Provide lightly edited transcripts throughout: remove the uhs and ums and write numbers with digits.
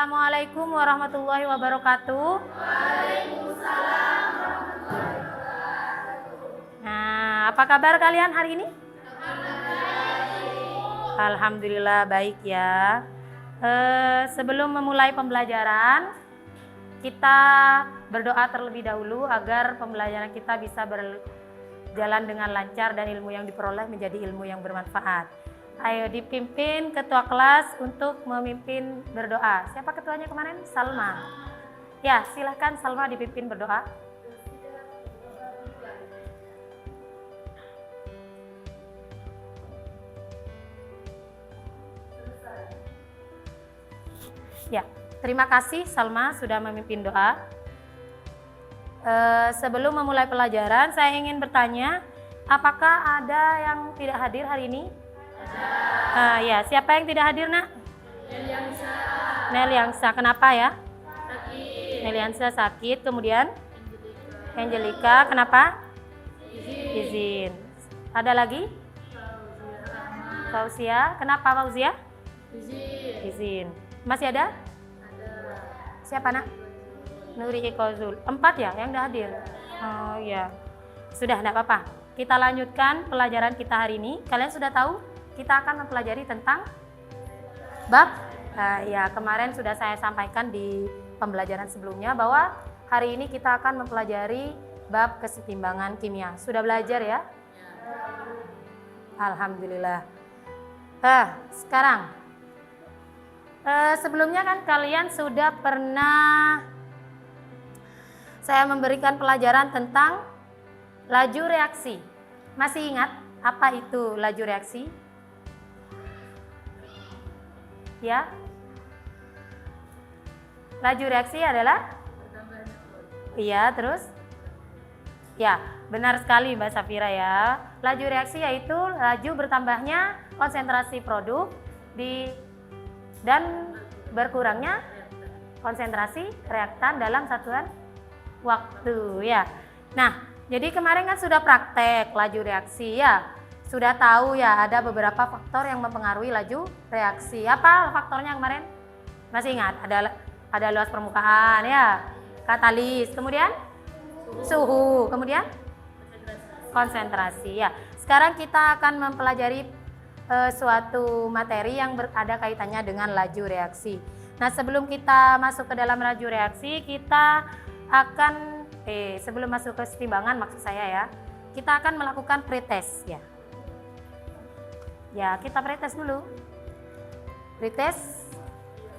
Assalamualaikum warahmatullahi wabarakatuh. Nah, apa kabar kalian hari ini? Alhamdulillah baik ya. Sebelum memulai pembelajaran, kita berdoa terlebih dahulu agar pembelajaran kita bisa berjalan dengan lancar dan ilmu yang diperoleh menjadi ilmu yang bermanfaat. Ayo dipimpin ketua kelas untuk memimpin berdoa. Siapa ketuanya kemarin? Salma. Ya, silahkan Salma dipimpin berdoa. Ya, terima kasih Salma sudah memimpin doa. Sebelum memulai pelajaran, saya ingin bertanya, apakah ada yang tidak hadir hari ini? Ada. Ya, siapa yang tidak hadir, Nak? Neliangsa. Kenapa ya? Sakit. Neliangsa sakit. Kemudian? Angelika. Kenapa? Izin. Ada lagi? Fauzia. Kenapa Fauzia? Izin. Masih ada? Siapa, Nak? Nuri Ikozul. 4 ya yang sudah hadir? Oh ya. Sudah, enggak apa-apa. Kita lanjutkan pelajaran kita hari ini. Kalian sudah tahu kita akan mempelajari tentang bab ya, kemarin sudah saya sampaikan di pembelajaran sebelumnya bahwa hari ini kita akan mempelajari bab kesetimbangan kimia. Sudah belajar ya? Alhamdulillah. Sekarang sebelumnya kan kalian sudah pernah saya memberikan pelajaran tentang laju reaksi. Masih ingat apa itu laju reaksi? Ya. Laju reaksi adalah? Iya, terus? Ya, benar sekali Mbak Safira ya. Laju reaksi yaitu laju bertambahnya konsentrasi produk dan berkurangnya konsentrasi reaktan dalam satuan waktu ya. Nah, jadi kemarin kan sudah praktek laju reaksi ya. Sudah tahu ya ada beberapa faktor yang mempengaruhi laju reaksi. Apa faktornya kemarin? Masih ingat? Ada luas permukaan ya, katalis, kemudian suhu, kemudian konsentrasi ya. Sekarang kita akan mempelajari suatu materi yang ada kaitannya dengan laju reaksi. Nah, sebelum kita masuk ke dalam laju reaksi, kita akan sebelum masuk ke kesetimbangan maksud saya ya, kita akan melakukan pretest ya. Ya, kita pretest dulu. Pretest.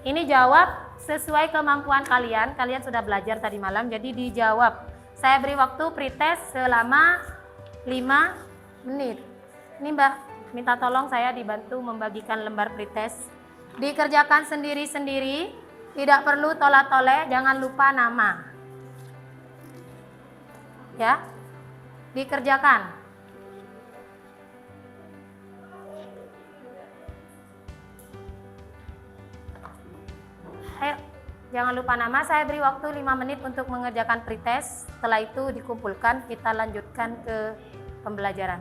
Ini jawab sesuai kemampuan kalian. Kalian sudah belajar tadi malam, jadi dijawab. Saya beri waktu pretest selama 5 menit. Ini Mbak, minta tolong saya dibantu membagikan lembar pretest. Dikerjakan sendiri-sendiri, tidak perlu tolak-toleh, jangan lupa nama. Ya, dikerjakan. Ayo, jangan lupa nama. Saya beri waktu 5 menit untuk mengerjakan pretest. Setelah itu dikumpulkan, kita lanjutkan ke pembelajaran.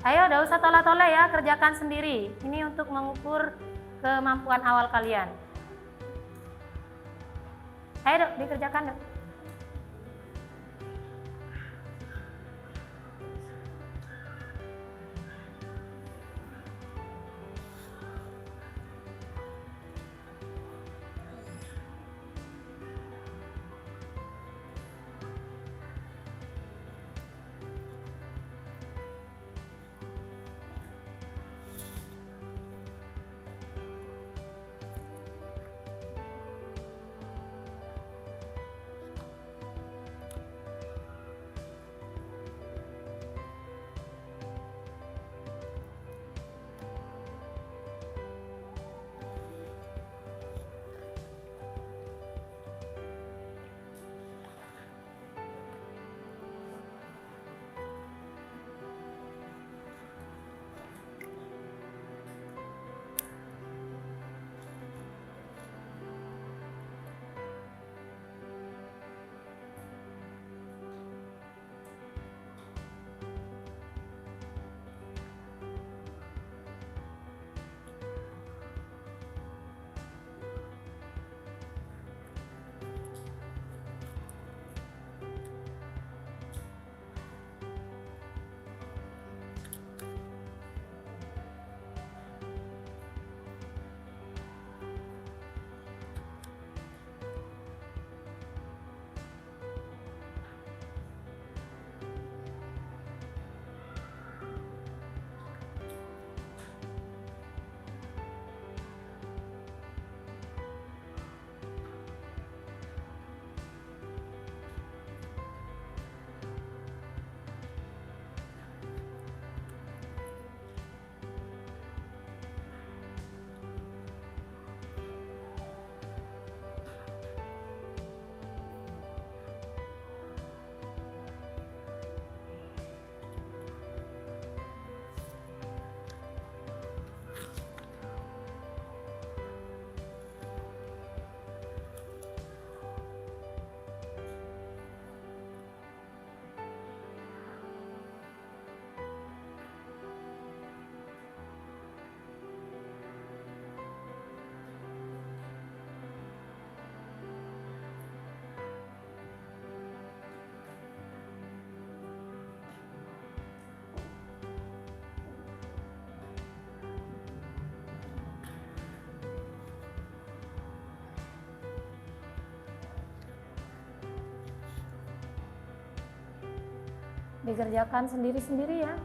Ayo, udah usah tolak-tolak ya, kerjakan sendiri. Ini untuk mengukur kemampuan awal kalian. Ayo dok, dikerjakan dok. dikerjakan sendiri-sendiri ya.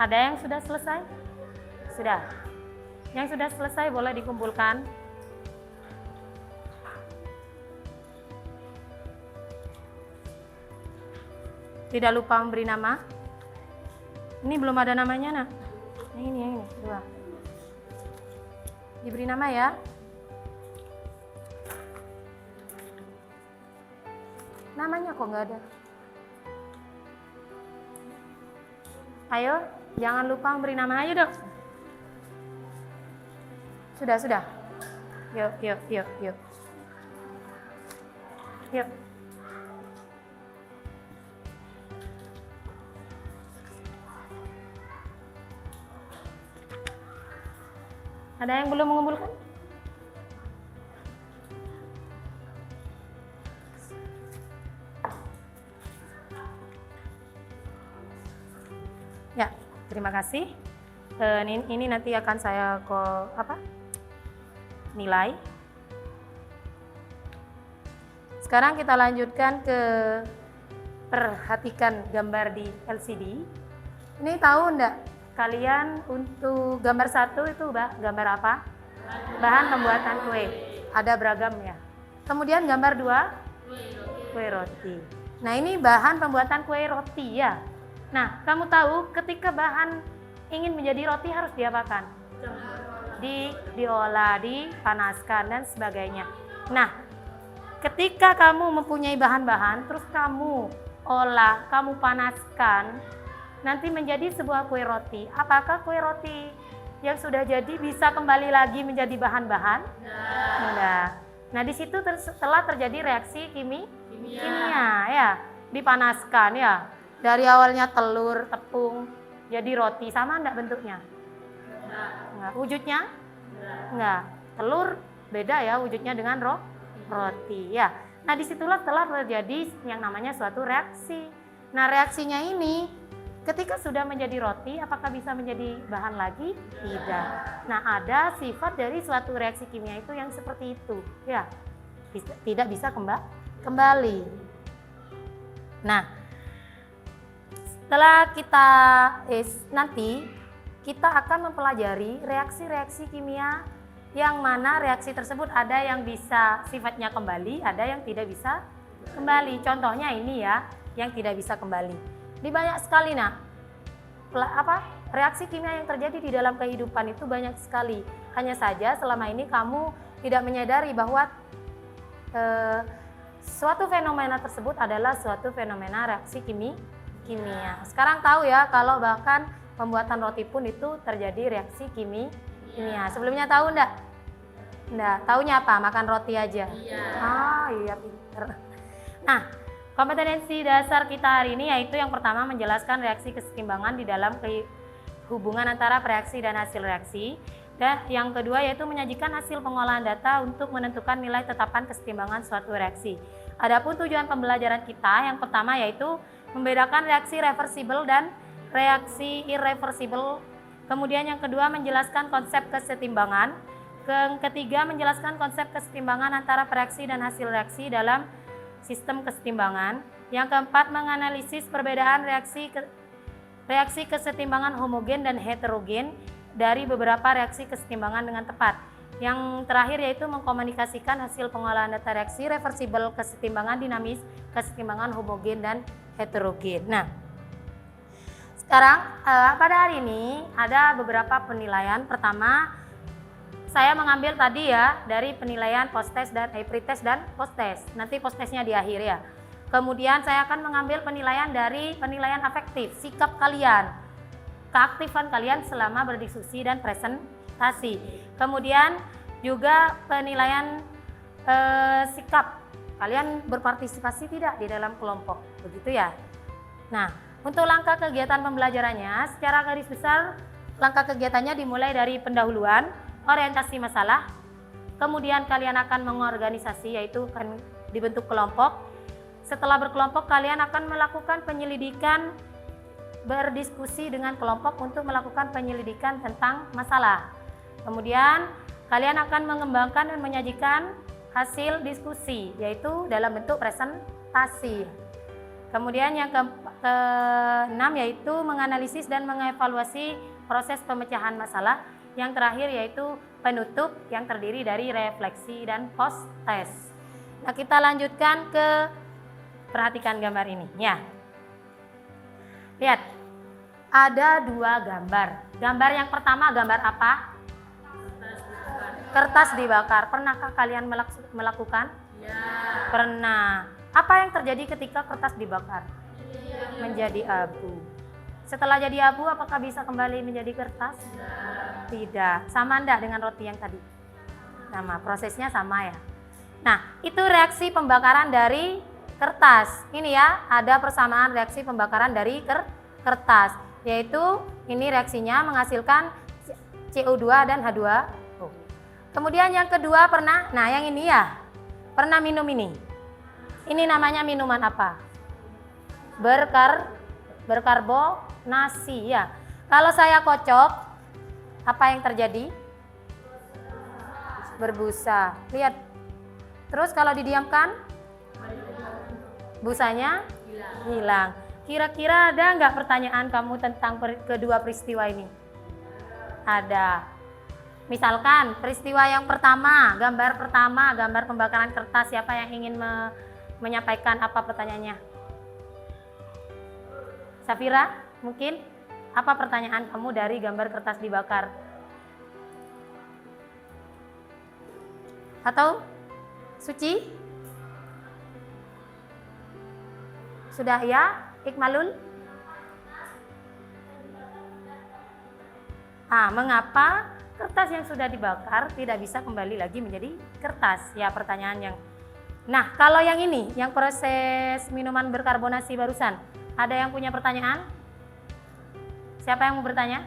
Ada yang sudah selesai? Sudah. Yang sudah selesai boleh dikumpulkan. Tidak lupa memberi nama. Ini belum ada namanya, nak. Yang ini, 2. Diberi nama ya. Namanya kok nggak ada. Ayo, jangan lupa memberi nama. Ayo dong. Sudah. Yuk. Yuk. Ada yang belum mengumpulkan? Ya, terima kasih. Ini nanti akan saya nilai. Sekarang kita lanjutkan ke perhatikan gambar di LCD. Ini tahu enggak kalian untuk gambar 1 itu gambar apa? Bahan pembuatan kue. Ada beragam ya. Kemudian gambar 2 kue roti. Nah, ini bahan pembuatan kue roti ya. Nah, kamu tahu ketika bahan ingin menjadi roti harus diapakan? Diolah, dipanaskan dan sebagainya. Nah, ketika kamu mempunyai bahan-bahan terus kamu olah, kamu panaskan, nanti menjadi sebuah kue roti. Apakah kue roti yang sudah jadi bisa kembali lagi menjadi bahan-bahan? Enggak. Nah, di situ setelah terjadi reaksi kimia ya, dipanaskan ya. Dari awalnya telur, tepung, jadi roti. Sama enggak bentuknya? Enggak. Wujudnya? Enggak. Telur beda ya wujudnya dengan roti ya. Nah, disitulah telah terjadi yang namanya suatu reaksi. Nah, reaksinya ini ketika sudah menjadi roti, apakah bisa menjadi bahan lagi? Tidak. Nah, ada sifat dari suatu reaksi kimia itu yang seperti itu ya. Tidak bisa kembali. Nah, setelah kita nanti kita akan mempelajari reaksi-reaksi kimia yang mana reaksi tersebut ada yang bisa sifatnya kembali, ada yang tidak bisa kembali. Contohnya ini ya, yang tidak bisa kembali. Di banyak sekali reaksi kimia yang terjadi di dalam kehidupan itu banyak sekali. Hanya saja selama ini kamu tidak menyadari bahwa suatu fenomena tersebut adalah suatu fenomena reaksi kimia. Sekarang tahu ya kalau bahkan pembuatan roti pun itu terjadi reaksi kimia. Sebelumnya tahu enggak? Enggak, taunya apa? Makan roti aja. Iya. Iya pinter. Nah, kompetensi dasar kita hari ini yaitu yang pertama menjelaskan reaksi kesetimbangan di dalam hubungan antara reaksi dan hasil reaksi. Dan yang kedua yaitu menyajikan hasil pengolahan data untuk menentukan nilai tetapan kesetimbangan suatu reaksi. Adapun tujuan pembelajaran kita yang pertama yaitu membedakan reaksi reversibel dan reaksi irreversibel. Kemudian yang kedua menjelaskan konsep kesetimbangan. Yang ketiga menjelaskan konsep kesetimbangan antara reaksi dan hasil reaksi dalam sistem kesetimbangan. Yang keempat menganalisis perbedaan reaksi kesetimbangan homogen dan heterogen dari beberapa reaksi kesetimbangan dengan tepat. Yang terakhir yaitu mengkomunikasikan hasil pengolahan data reaksi reversibel, kesetimbangan dinamis, kesetimbangan homogen dan heterogen. Nah, sekarang pada hari ini ada beberapa penilaian. Pertama, saya mengambil tadi ya dari penilaian post-test dan pre-test dan post-test. Nanti post-testnya di akhir ya. Kemudian saya akan mengambil penilaian dari penilaian afektif, sikap kalian, keaktifan kalian selama berdiskusi dan presentasi. Kemudian juga penilaian sikap Kalian berpartisipasi tidak di dalam kelompok, begitu ya? Nah, untuk langkah kegiatan pembelajarannya, secara garis besar langkah kegiatannya dimulai dari pendahuluan, orientasi masalah, kemudian kalian akan mengorganisasi, yaitu akan dibentuk kelompok. Setelah berkelompok, kalian akan melakukan penyelidikan, berdiskusi dengan kelompok untuk melakukan penyelidikan tentang masalah. Kemudian kalian akan mengembangkan dan menyajikan hasil diskusi, yaitu dalam bentuk presentasi. Kemudian yang keenam yaitu menganalisis dan mengevaluasi proses pemecahan masalah. Yang terakhir yaitu penutup yang terdiri dari refleksi dan post test. Nah, kita lanjutkan ke, perhatikan gambar ini ya. Lihat, ada dua gambar. Gambar yang pertama gambar apa? Kertas dibakar. Pernahkah kalian melakukan? Ya. Pernah. Apa yang terjadi ketika kertas dibakar? Menjadi abu. Setelah jadi abu, apakah bisa kembali menjadi kertas? Tidak. Sama enggak dengan roti yang tadi? Sama. Prosesnya sama ya. Nah, itu reaksi pembakaran dari kertas. Ini ya, ada persamaan reaksi pembakaran dari kertas. Yaitu ini reaksinya menghasilkan CO2 dan H2O. Kemudian yang kedua pernah, nah yang ini ya, pernah minum ini. Ini namanya minuman apa? Berkarbonasi ya. Kalau saya kocok, apa yang terjadi? Berbusa. Lihat. Terus kalau didiamkan, busanya hilang. Kira-kira ada nggak pertanyaan kamu tentang kedua peristiwa ini? Ada. Misalkan peristiwa yang pertama, gambar pembakaran kertas, siapa yang ingin menyampaikan apa pertanyaannya? Safira, mungkin apa pertanyaan kamu dari gambar kertas dibakar? Atau Suci? Sudah ya? Ikmalul? Mengapa kertas yang sudah dibakar tidak bisa kembali lagi menjadi kertas? Ya, pertanyaan yang. Nah, kalau yang ini, yang proses minuman berkarbonasi barusan, ada yang punya pertanyaan? Siapa yang mau bertanya?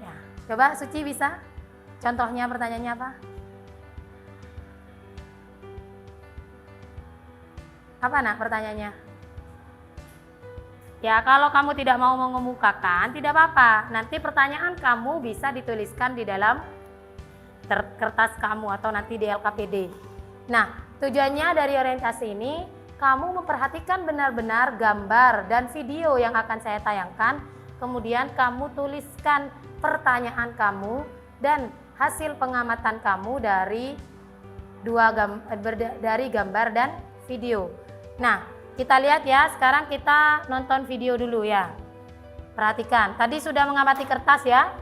Ya, coba Suci bisa? Contohnya pertanyaannya apa? Apa nak pertanyaannya? Ya, kalau kamu tidak mau mengemukakan, tidak apa-apa. Nanti pertanyaan kamu bisa dituliskan di dalam kertas kamu atau nanti di LKPD. Nah, tujuannya dari orientasi ini, kamu memperhatikan benar-benar gambar dan video yang akan saya tayangkan. Kemudian kamu tuliskan pertanyaan kamu dan hasil pengamatan kamu dari gambar dan video. Nah, kita lihat ya, sekarang kita nonton video dulu ya. Perhatikan, tadi sudah mengamati kertas ya.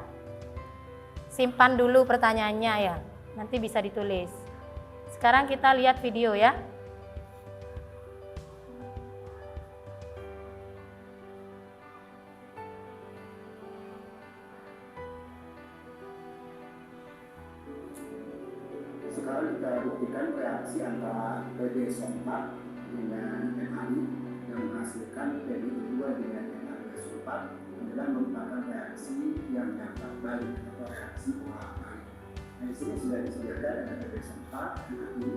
Simpan dulu pertanyaannya ya, nanti bisa ditulis. Sekarang kita lihat video ya. Sekarang kita buktikan reaksi antara PB4 dengan MAI yang menghasilkan PB2 dengan NaCO4 adalah merupakan reaksi yang dapat balik atau reaksi ulang. Nah, di sini sudah disediakan ada PB4, MAI,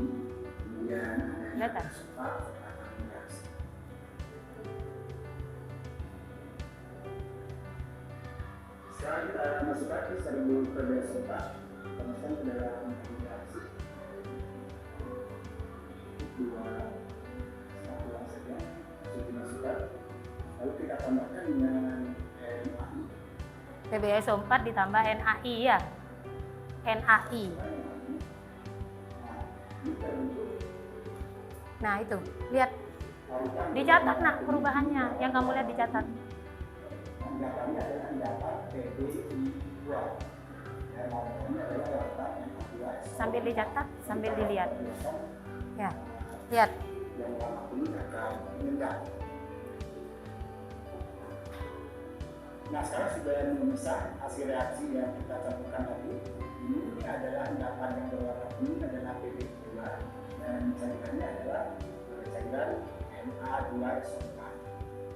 kemudian ada NaCO4 akan reaksi. Sekarang kita masukkan ke serbuk PB4, kita masukkan ke dalam reaksi. Lalu kita tambahkan dengan NaI. PbSO4 ditambah NaI ya. NaI. Nah, itu. Lihat. Dicatat nak perubahannya. Yang kamu lihat dicatat. Datanya adalah data PbI2. Sambil dicatat, sambil dilihat. Ya. Lihat. Yang lama ini akan meningkat. Nah, sekarang sudah memisah hasil reaksi yang kita cantumkan tadi. Ini adalah endapan yang berwarna kuning adalah PbI2, dan cairannya adalah cairan Na2SO4.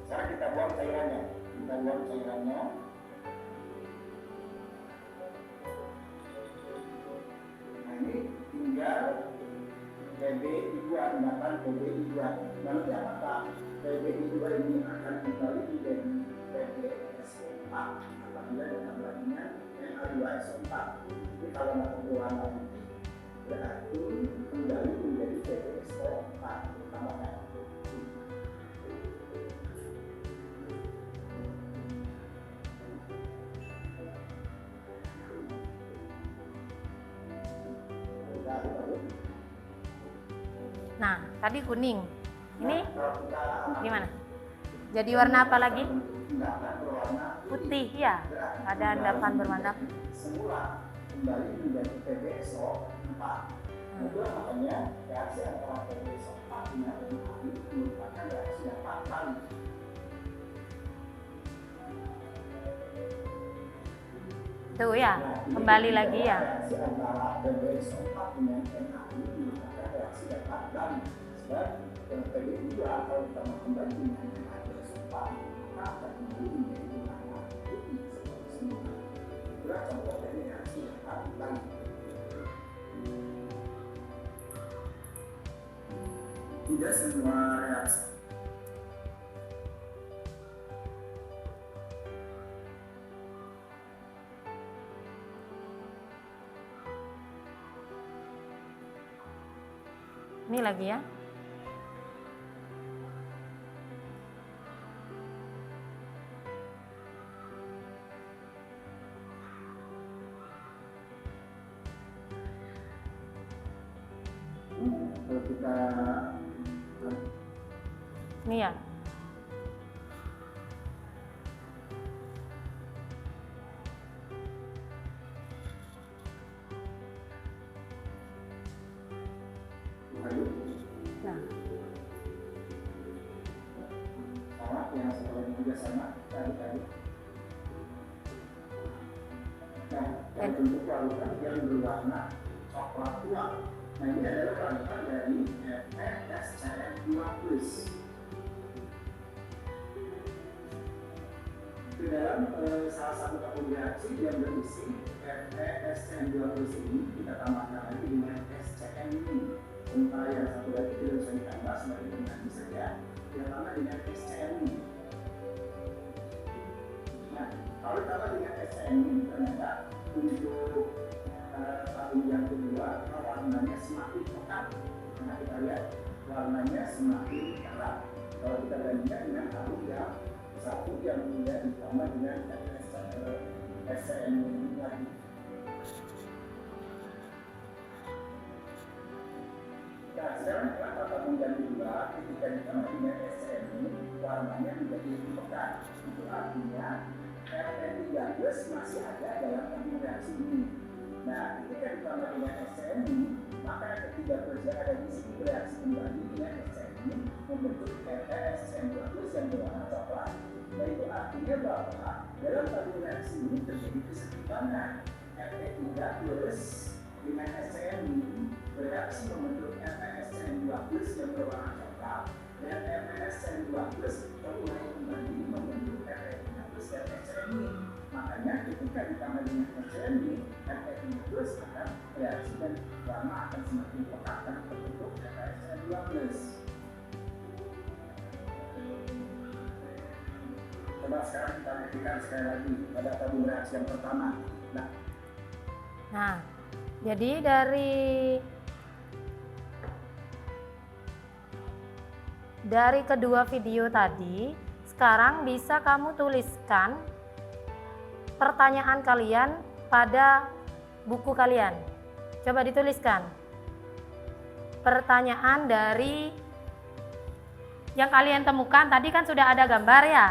Sekarang kita buang cairannya. Nah ini tinggal PBI2, endapan PBI2. Nanti apakah PBI2 ini akan kembali menjadi PBSO4 apabila ditambah dengan Na2SO4. Jadi kalau nggak berwarna putih berarti kembali menjadi PBSO4 tambahkan. Nah, tadi kuning. Ini gimana? Jadi warna apa lagi? Putih ya. Ada endapan berwarna putih. Semula kembali menjadi PBSO4. Itu makanya reaksi antara PBSO4 dengan NAI merupakan reaksi yang fatal. Tuh ya, kembali lagi ya. Reaksi antara PBSO4 dengan NAI merupakan reaksi yang fatal. Sebab PBI2 kalau kita kembali dengan NAI4 maka akan kembali menjadi warna putih seperti semula. Itulah contoh dari reaksi yang fatal. Tidak semua reaksi ini lagi ya. kalau kita Ini ya. Nah, sama yang sekolah juga sama tadi. Nah, yang bentuk larutan yang berwarna coklat tua. Nah ini adalah larutan dari FeSCN2+. Di dalam salah satu tabung reaksi yang berisi FeSCN2+ ini kita tambahkan lagi dengan SCN ini. Sementara yang satu lagi tidak usah ditambah sebagai pengganti saja, kita tambah dengan SCN ini. Nah, kalau ditambah dengan SCN ini ternyata untuk tabung yang kedua warnanya semakin pekat. Nah kita lihat warnanya semakin terang. Kalau kita bandingkan dengan tabung yang satu yang kemudian ditambah dengan SCN ini lagi. Nah sekarang kenapa tabung yang kedua ketika ditambah dengan SCN ini warnanya menjadi lebih pekat? Itu artinya Fe3+ masih ada dalam tabung reaksi ini. Nah, ketika ditambah dengan SCN ini, maka ketiga yang ada di sini bereaksi kembali dengan SCN ini membentuk FeSCN2+ yang berwarna coklat. Dan itu artinya bahwa dalam tabung reaksi ini terjadi kesetimbangan. Fe3+ dengan SCN ini bereaksi membentuk FeSCN2+ yang berwarna coklat, dan FeSCN2+ mulai kembali membentuk Fe3+ dan SCN ini. Makanya ketika ditambah dengan SCN ini, Fe3+ akan reaksi dan warna akan semakin pekat dan terbentuk FeSCN2+. Coba sekarang kita buktikan sekali lagi pada tabung reaksi yang pertama. Nah, jadi dari kedua video tadi, sekarang bisa kamu tuliskan pertanyaan kalian pada buku kalian. Coba dituliskan pertanyaan dari yang kalian temukan. Tadi kan sudah ada gambar ya.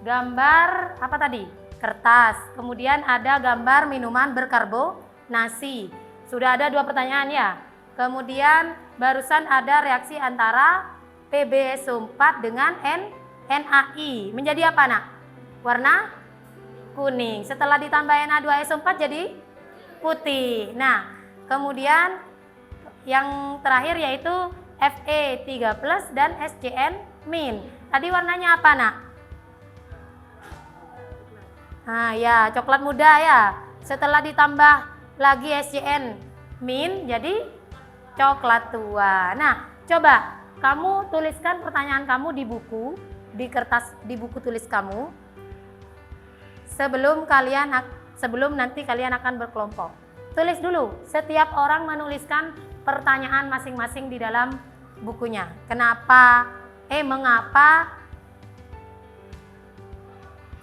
Gambar apa tadi? Kertas. Kemudian ada gambar minuman berkarbonasi. Sudah ada 2 pertanyaan ya. Kemudian barusan ada reaksi antara PbSO4 dengan NAI. Menjadi apa nak? Warna kuning. Setelah ditambah Na2SO4 jadi putih. Nah, kemudian yang terakhir yaitu Fe3+ dan SCN-. Tadi warnanya apa, Nak? Nah, ya, coklat muda ya. Setelah ditambah lagi SCN- jadi coklat tua. Nah, coba kamu tuliskan pertanyaan kamu di buku, di kertas, di buku tulis kamu. Sebelum nanti kalian akan berkelompok. Tulis dulu, setiap orang menuliskan pertanyaan masing-masing di dalam bukunya. Mengapa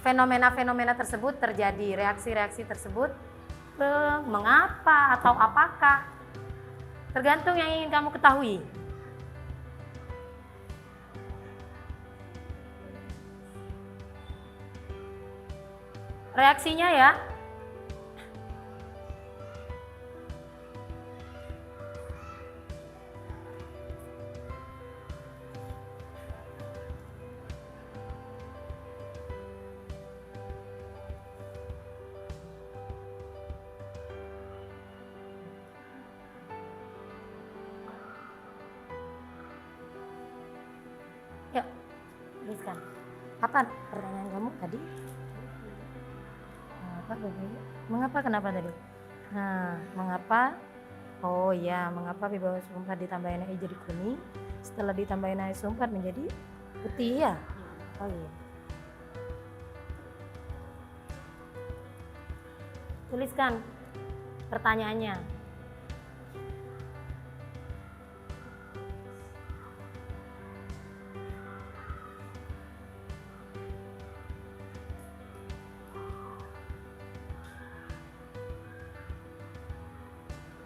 fenomena-fenomena tersebut terjadi, reaksi-reaksi tersebut, mengapa atau apakah, tergantung yang ingin kamu ketahui. Reaksinya ya. Yuk, tuliskan. Apa pertanyaan kamu tadi? Mengapa kenapa tadi? Nah, mengapa? Oh ya, mengapa PbO4 ditambahin AI jadi kuning? Setelah ditambahin AI4 menjadi putih ya? Oh iya. Tuliskan pertanyaannya.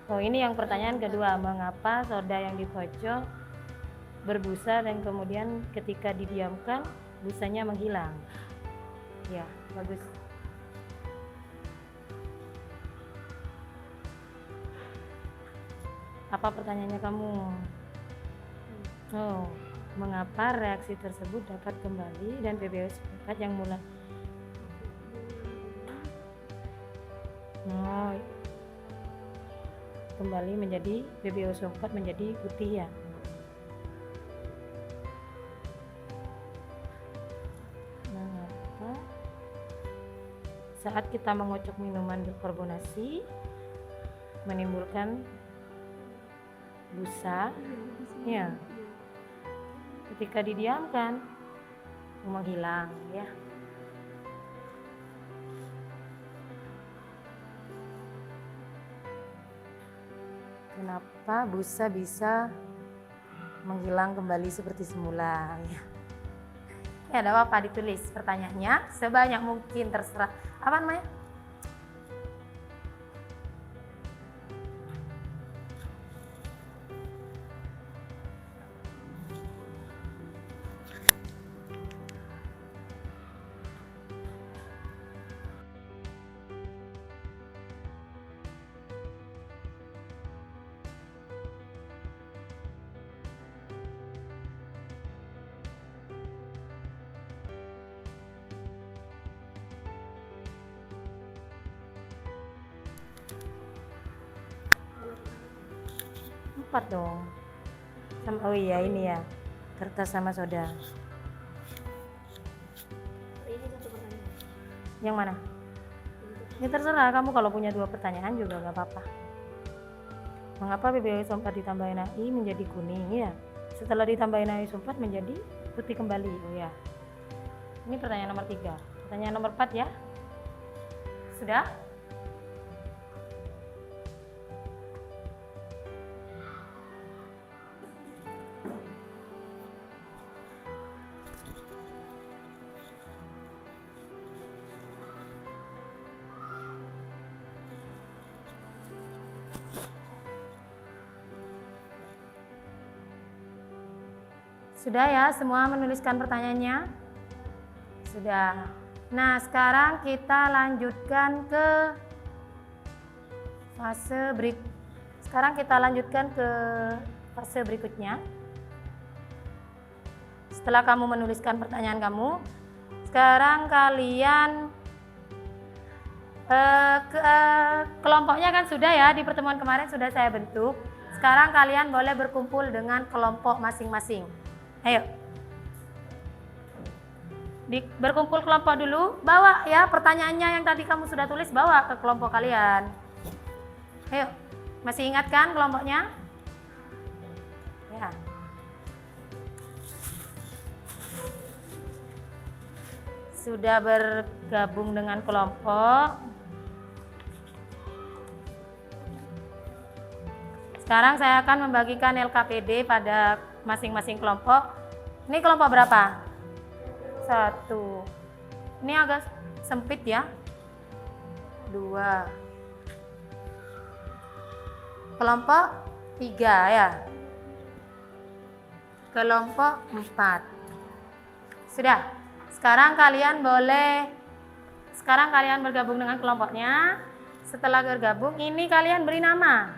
Oh, ini yang pertanyaan kedua, mengapa soda yang di pojok berbusa dan kemudian ketika didiamkan busanya menghilang? Ya, bagus. Apa pertanyaannya kamu? Oh, mengapa reaksi tersebut dapat kembali dan PbO4 yang mulai kembali menjadi PbO4 menjadi putih ya. Mengapa saat kita mengocok minuman berkarbonasi menimbulkan busa ya, ketika didiamkan menghilang ya. Kenapa busa bisa menghilang kembali seperti semula ya? Ya, ada apa ditulis pertanyaannya sebanyak mungkin, terserah. Apa namanya? Empat dong. Oh iya, ini ya, kertas sama soda. Ini satu pertanyaan. Yang mana? Ya terserah, kamu kalau punya dua pertanyaan juga gak apa-apa. Mengapa PbO4 ditambahin AI menjadi kuning ya? Setelah ditambahin AI4 menjadi putih kembali. Oh ya. Ini pertanyaan nomor 3. Pertanyaan nomor 4 ya. Sudah? Sudah ya, semua menuliskan pertanyaannya? Sudah. Nah, sekarang kita lanjutkan ke fase berikutnya. Setelah kamu menuliskan pertanyaan kamu, sekarang kalian kelompoknya kan sudah ya, di pertemuan kemarin sudah saya bentuk. Sekarang kalian boleh berkumpul dengan kelompok masing-masing. Ayo. Berkumpul kelompok dulu, bawa ya pertanyaannya yang tadi kamu sudah tulis, bawa ke kelompok kalian. Ayo, masih ingat kan kelompoknya? Ya. Sudah bergabung dengan kelompok. Sekarang saya akan membagikan LKPD pada masing-masing kelompok. Ini kelompok berapa? 1. Ini agak sempit ya. 2. Kelompok 3 ya. Kelompok 4. Sudah. Sekarang kalian bergabung dengan kelompoknya. Setelah bergabung, ini kalian beri nama.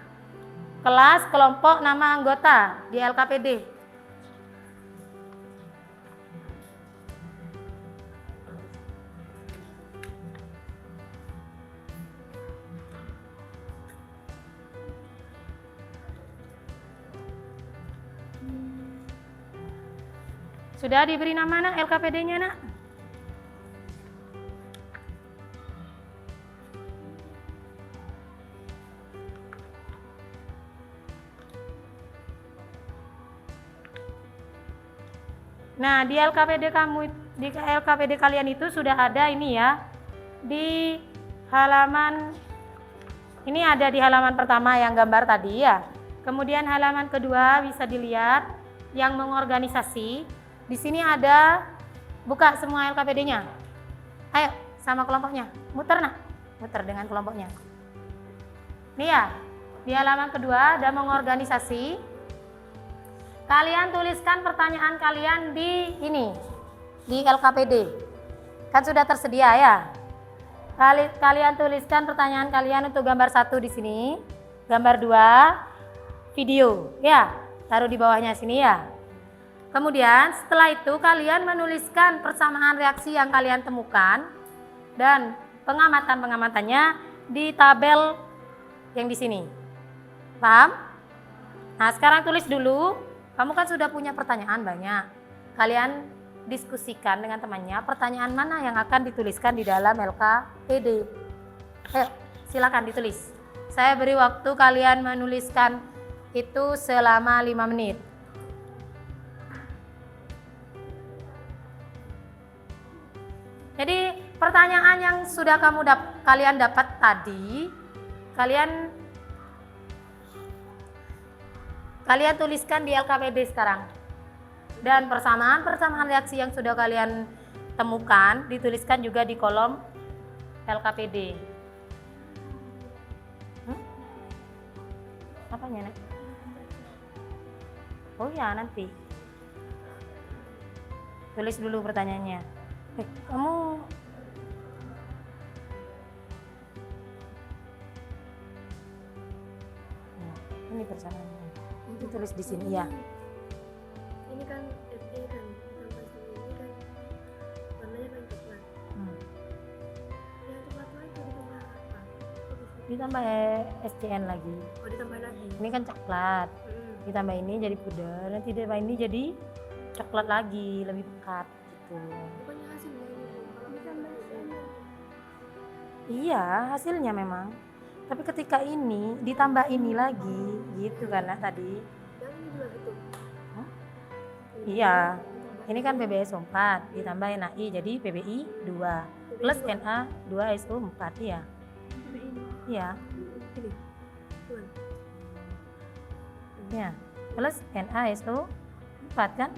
Kelas, kelompok, nama anggota di LKPD. Sudah diberi nama nak LKPD-nya nak? Nah, di LKPD kalian itu sudah ada ini ya. Di halaman ini ada di halaman pertama yang gambar tadi ya. Kemudian halaman kedua bisa dilihat yang mengorganisasi. Di sini ada, buka semua LKPD-nya. Ayo sama kelompoknya. Muter nak. Muter dengan kelompoknya. Nih ya. Di halaman kedua ada mengorganisasi. Kalian tuliskan pertanyaan kalian di ini, di LKPD. Kan sudah tersedia ya. Kalian tuliskan pertanyaan kalian untuk gambar 1 di sini, gambar 2, video, ya. Taruh di bawahnya sini ya. Kemudian setelah itu kalian menuliskan persamaan reaksi yang kalian temukan dan pengamatan-pengamatannya di tabel yang di sini. Paham? Nah, sekarang tulis dulu. Kamu kan sudah punya pertanyaan banyak. Kalian diskusikan dengan temannya pertanyaan mana yang akan dituliskan di dalam LKPD. Ayo, silakan ditulis. Saya beri waktu kalian menuliskan itu selama 5 menit. Jadi pertanyaan yang sudah kalian dapat tadi, kalian tuliskan di LKPD sekarang. Dan persamaan reaksi yang sudah kalian temukan dituliskan juga di kolom LKPD. Apanya nak? Oh ya, nanti tulis dulu pertanyaannya. Kamu ini persamaannya. Tulis di sini ya. Ini kan FE kan tambah sama ini kan warnanya kan coklat. Yang coklat lagi ditambah apa? Ditambah SCN lagi. Oh, ditambah lagi. Ini kan coklat. Ditambah ini jadi pudar. Nanti ditambah ini jadi coklat lagi, lebih pekat gitu. Bukannya hasilnya ini Bu, kalau ditambah SCN. Iya, hasilnya memang. Tapi ketika ini ditambah ini lagi, gitu kan tadi. Yang ini juga gitu. Iya. Ini kan PBS 4 ditambah NAI jadi PBI 2 plus NA 2 SO 4 ya. Iya. Ini. Tuan. Ya. Plus NA SO 4 kan?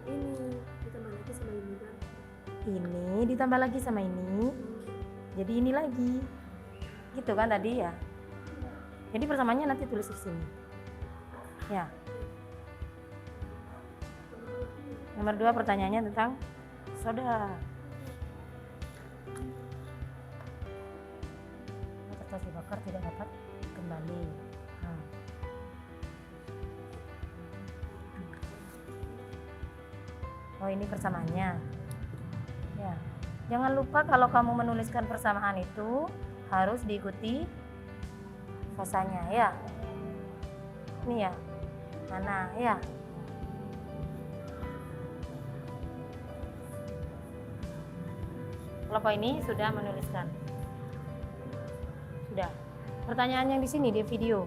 Ini ditambah lagi sama ini kan. Ini ditambah lagi sama ini. Jadi ini lagi. Gitu kan tadi ya. Jadi persamaannya nanti tulis di sini. Ya. Nomor 2 pertanyaannya tentang soda. Kertas dibakar tidak dapat kembali. Oh, ini persamaannya. Ya. Jangan lupa kalau kamu menuliskan persamaan itu harus diikuti fasanya ya. Ini ya. Mana ya? Kelompok ini sudah menuliskan. Sudah. Pertanyaan yang di sini di video.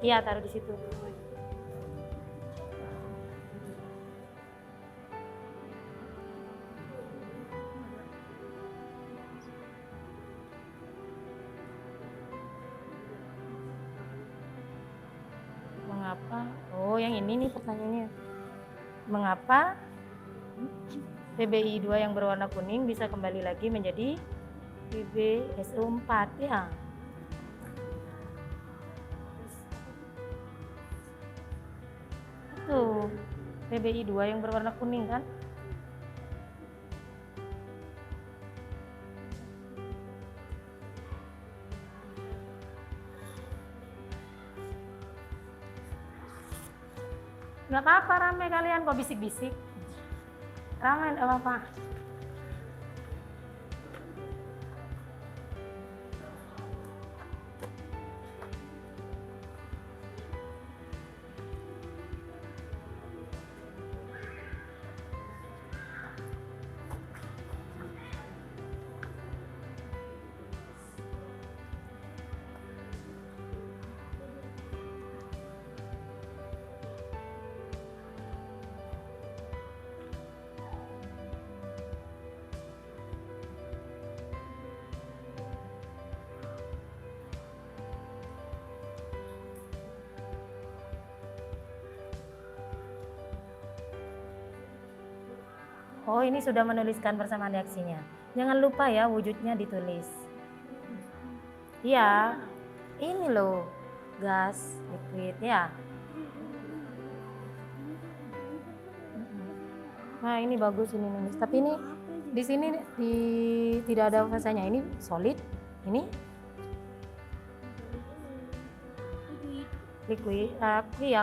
Iya, taruh di situ. Mengapa? Oh, yang ini nih pertanyaannya. Mengapa PBI 2 yang berwarna kuning bisa kembali lagi menjadi PbSO4 ya? Tuh, PBI 2 yang berwarna kuning kan? Nggak apa-apa ramai kalian kok bisik-bisik. Ramai nggak apa-apa. Oh, ini sudah menuliskan persamaan reaksinya. Jangan lupa ya wujudnya ditulis. Iya, ini loh, gas, liquid ya. Nah, ini bagus ini nulis. Tapi ini di sini tidak ada fasanya. Ini solid, ini liquid, aki.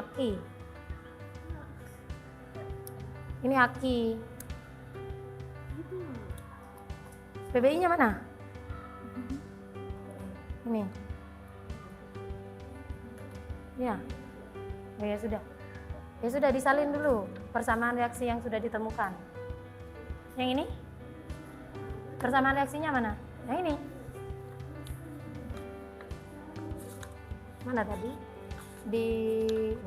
Ini aki. PBI-nya mana? Ini. Ya. Oh ya sudah. Ya sudah disalin dulu persamaan reaksi yang sudah ditemukan. Yang ini? Persamaan reaksinya mana? Yang ini. Mana tadi?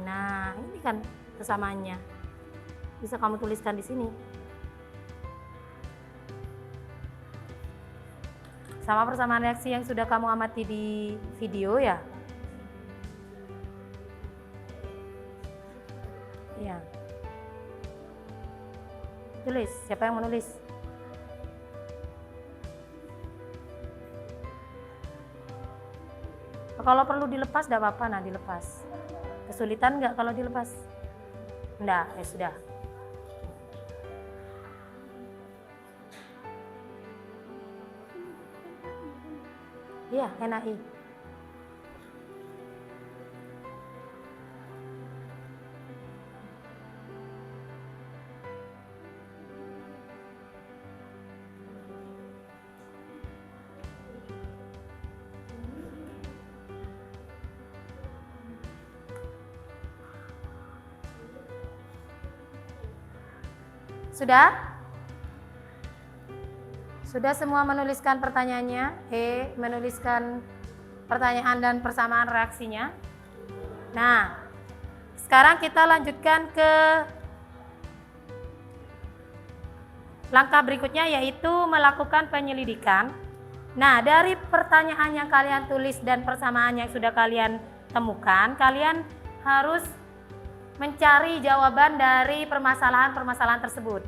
Nah, ini kan persamaannya. Bisa kamu tuliskan di sini. Sama persamaan reaksi yang sudah kamu amati di video ya. Iya. Tulis, siapa yang menulis? Kalau perlu dilepas, tidak apa-apa, nah dilepas. Kesulitan nggak kalau dilepas? Enggak, ya sudah. Iya, NaI. Sudah? Sudah semua menuliskan pertanyaannya? Menuliskan pertanyaan dan persamaan reaksinya. Nah, sekarang kita lanjutkan ke langkah berikutnya, yaitu melakukan penyelidikan. Nah, dari pertanyaan yang kalian tulis dan persamaan yang sudah kalian temukan, kalian harus mencari jawaban dari permasalahan-permasalahan tersebut.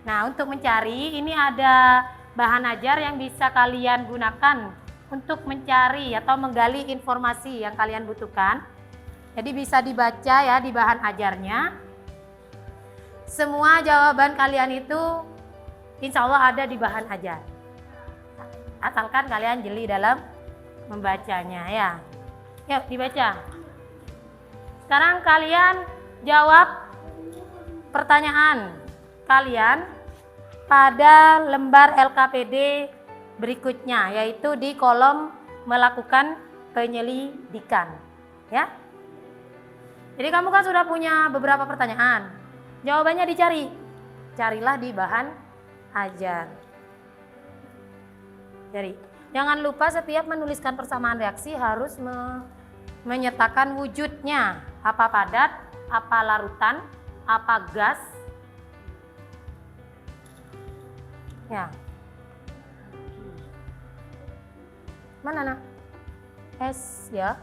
Nah, untuk mencari ini ada bahan ajar yang bisa kalian gunakan untuk mencari atau menggali informasi yang kalian butuhkan. Jadi bisa dibaca ya di bahan ajarnya. Semua jawaban kalian itu insya Allah ada di bahan ajar. Asalkan kalian jeli dalam membacanya ya. Yuk dibaca. Sekarang kalian jawab pertanyaan kalian pada lembar LKPD berikutnya, yaitu di kolom melakukan penyelidikan. Ya. Jadi kamu kan sudah punya beberapa pertanyaan. Jawabannya dicari. Carilah di bahan ajar. Jadi, jangan lupa setiap menuliskan persamaan reaksi harus menyertakan wujudnya. Apa padat, apa larutan, apa gas. Ya. Mana nak? S ya.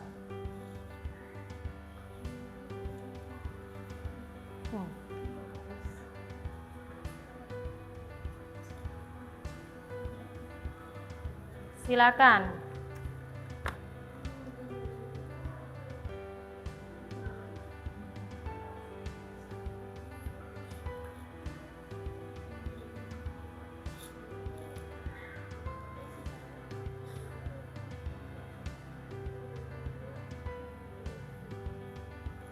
Silakan.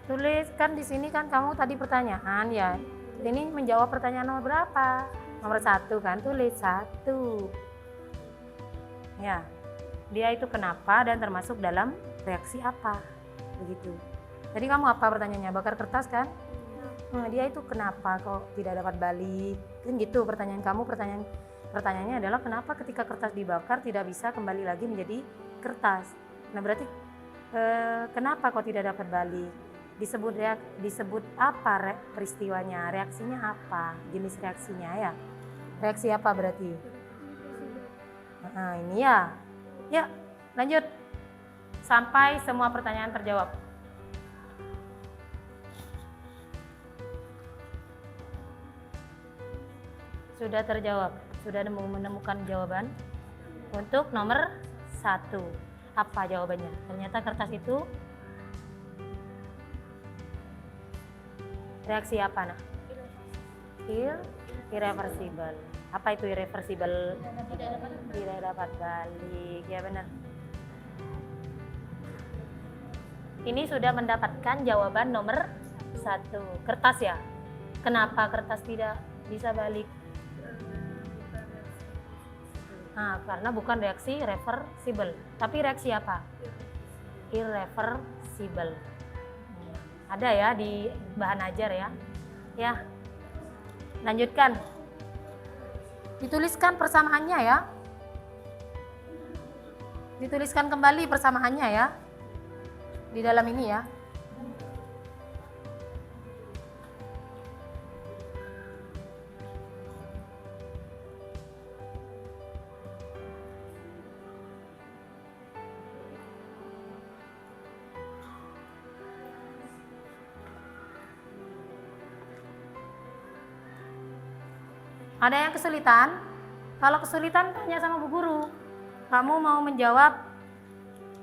Tuliskan di sini kan kamu tadi pertanyaan ya. Ini menjawab pertanyaan nomor berapa? Nomor 1 kan, tulis 1. Ya, dia itu kenapa dan termasuk dalam reaksi apa? Begitu. Jadi kamu apa pertanyaannya? Bakar kertas kan? Dia itu kenapa kok tidak dapat balik? Kan gitu pertanyaan kamu. Pertanyaannya adalah kenapa ketika kertas dibakar tidak bisa kembali lagi menjadi kertas? Nah berarti kenapa kok tidak dapat balik? Disebut apa peristiwanya? Reaksinya apa? Jenis reaksinya ya? Reaksi apa berarti? Nah, ini ya. Ya, lanjut. Sampai semua pertanyaan terjawab. Sudah terjawab. Sudah menemukan jawaban untuk nomor 1. Apa jawabannya? Ternyata kertas itu reaksi apa nak? Irreversible. Apa itu irreversible? Tidak dapat balik. Ya benar. Ini sudah mendapatkan jawaban nomor 1. Kertas ya. Kenapa kertas tidak bisa balik? Nah, karena bukan reaksi reversible. Tapi reaksi apa? Irreversible. Ada ya di bahan ajar ya. Ya. Lanjutkan. Dituliskan persamaannya ya. Dituliskan kembali persamaannya ya. Di dalam ini ya. Ada yang kesulitan? Kalau kesulitan tanya sama Bu Guru. Kamu mau menjawab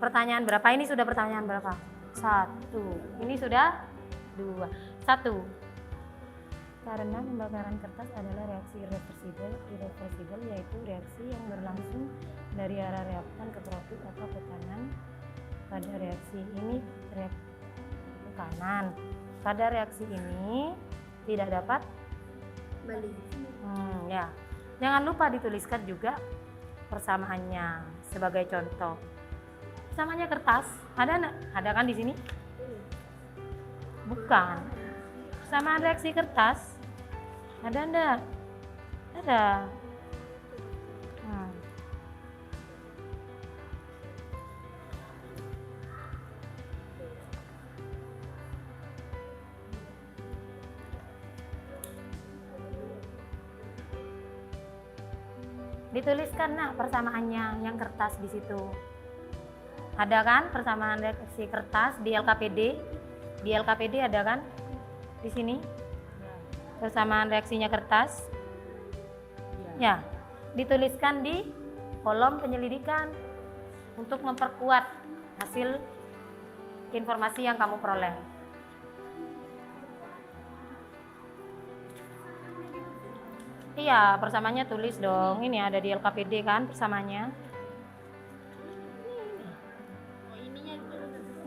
pertanyaan berapa? Ini sudah pertanyaan berapa? 1. Ini sudah 2. 1. Karena pembakaran kertas adalah reaksi irreversible yaitu reaksi yang berlangsung dari arah reaktan ke produk atau ke kanan. Pada reaksi ini ke kanan. Pada reaksi ini tidak dapat balik. Ya. Jangan lupa dituliskan juga persamaannya sebagai contoh. Persamaannya kertas, ada enggak? Ada kan di sini? Bukan. Persamaan reaksi kertas. Ada enggak? Ada. Dituliskan nak persamaannya yang kertas di situ. Ada kan persamaan reaksi kertas di LKPD? Di LKPD ada kan? Di sini? Persamaan reaksinya kertas? Ya. Dituliskan di kolom penyelidikan untuk memperkuat hasil informasi yang kamu peroleh. Iya, persamaannya tulis dong. Ini ada di LKPD kan persamaannya.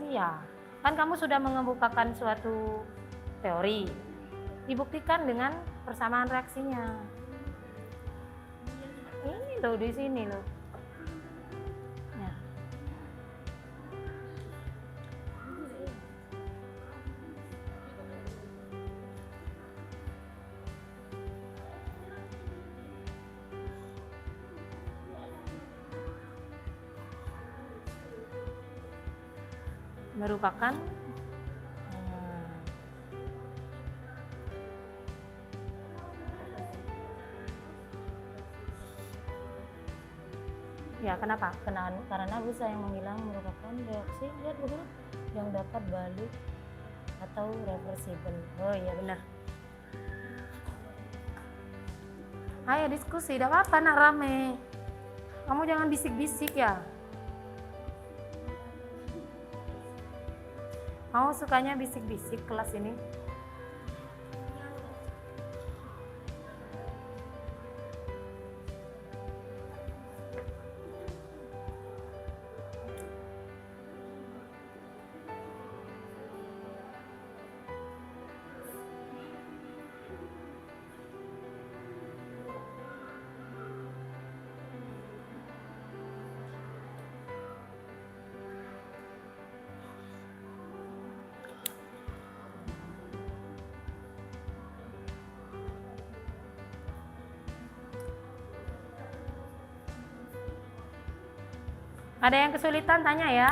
Iya, kan kamu sudah mengemukakan suatu teori. Dibuktikan dengan persamaan reaksinya. Ini loh di sini loh. Ya. merupakan ya, kenapa? Karena busa yang menghilang merupakan reaksi, lihat betul, yang dapat balik atau reversible. Oh iya benar. Ayo diskusi, tidak apa-apa nak rame. Kamu jangan bisik-bisik ya. Kamu sukanya bisik-bisik kelas ini? Ada yang kesulitan tanya ya.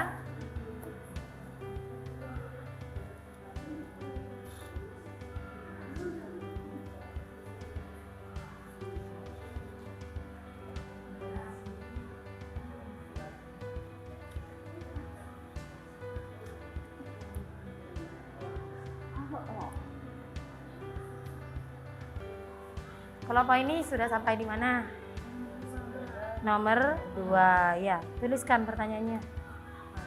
Kelompok ini sudah sampai di mana? Nomor 2 ya, tuliskan pertanyaannya.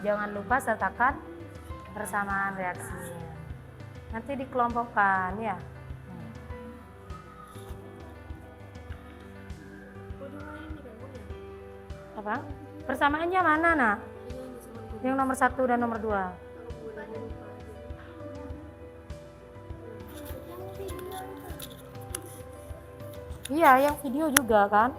Jangan lupa sertakan persamaan reaksinya. Nanti dikelompokkan ya. Apa? Persamaannya mana nak? Yang nomor 1 dan nomor 2. Iya, yang video juga kan?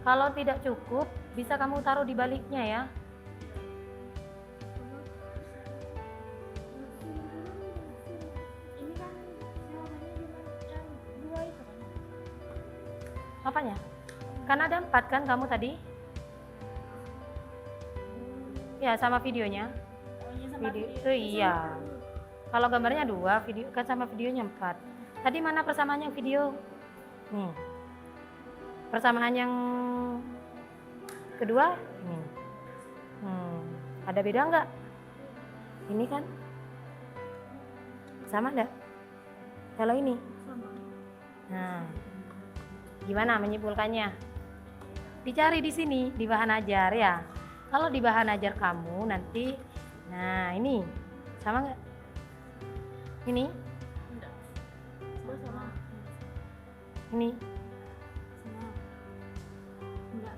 Kalau tidak cukup, bisa kamu taruh di baliknya ya. Ini kan jawabannya yang 2 itu kan? Apanya? Kan ada 4 kan kamu tadi? Ya, sama videonya. Video itu iya. Kalau gambarnya 2, video kan sama videonya 4. Tadi mana persamaannya video? Nih. Persamaan yang kedua ini. Ada beda nggak? Ini kan sama enggak? Kalau ini? Sama. Nah, gimana menyimpulkannya? Dicari di sini di bahan ajar ya. Kalau di bahan ajar kamu nanti, nah ini sama nggak? Ini? Enggak. Sama. Ini? Enggak.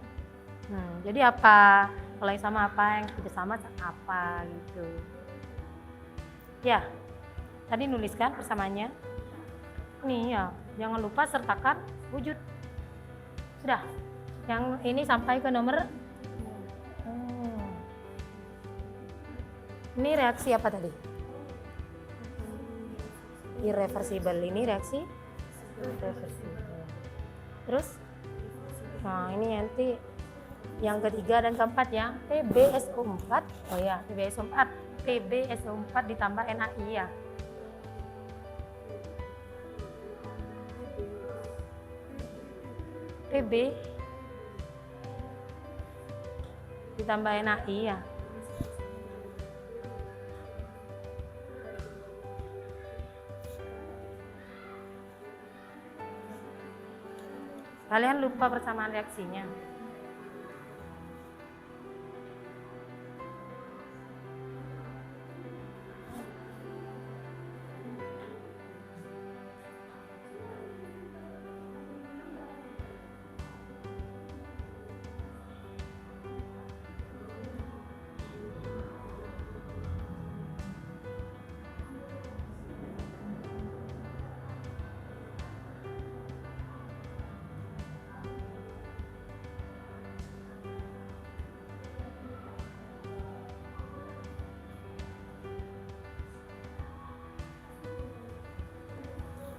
Jadi apa? Kalau yang sama apa, yang tidak sama apa gitu. Ya, tadi nuliskan persamaannya. Nih ya, jangan lupa sertakan wujud. Sudah. Yang ini sampai ke nomor. Ini reaksi apa tadi? Irreversible. Ini reaksi irreversible. Terus? Nah, ini nanti Yang ketiga dan keempat ya, PbSO4. Oh ya, PbSO4. PbSO4 ditambah NaI ya. Pb ditambah NaI ya. Kalian lupa persamaan reaksinya.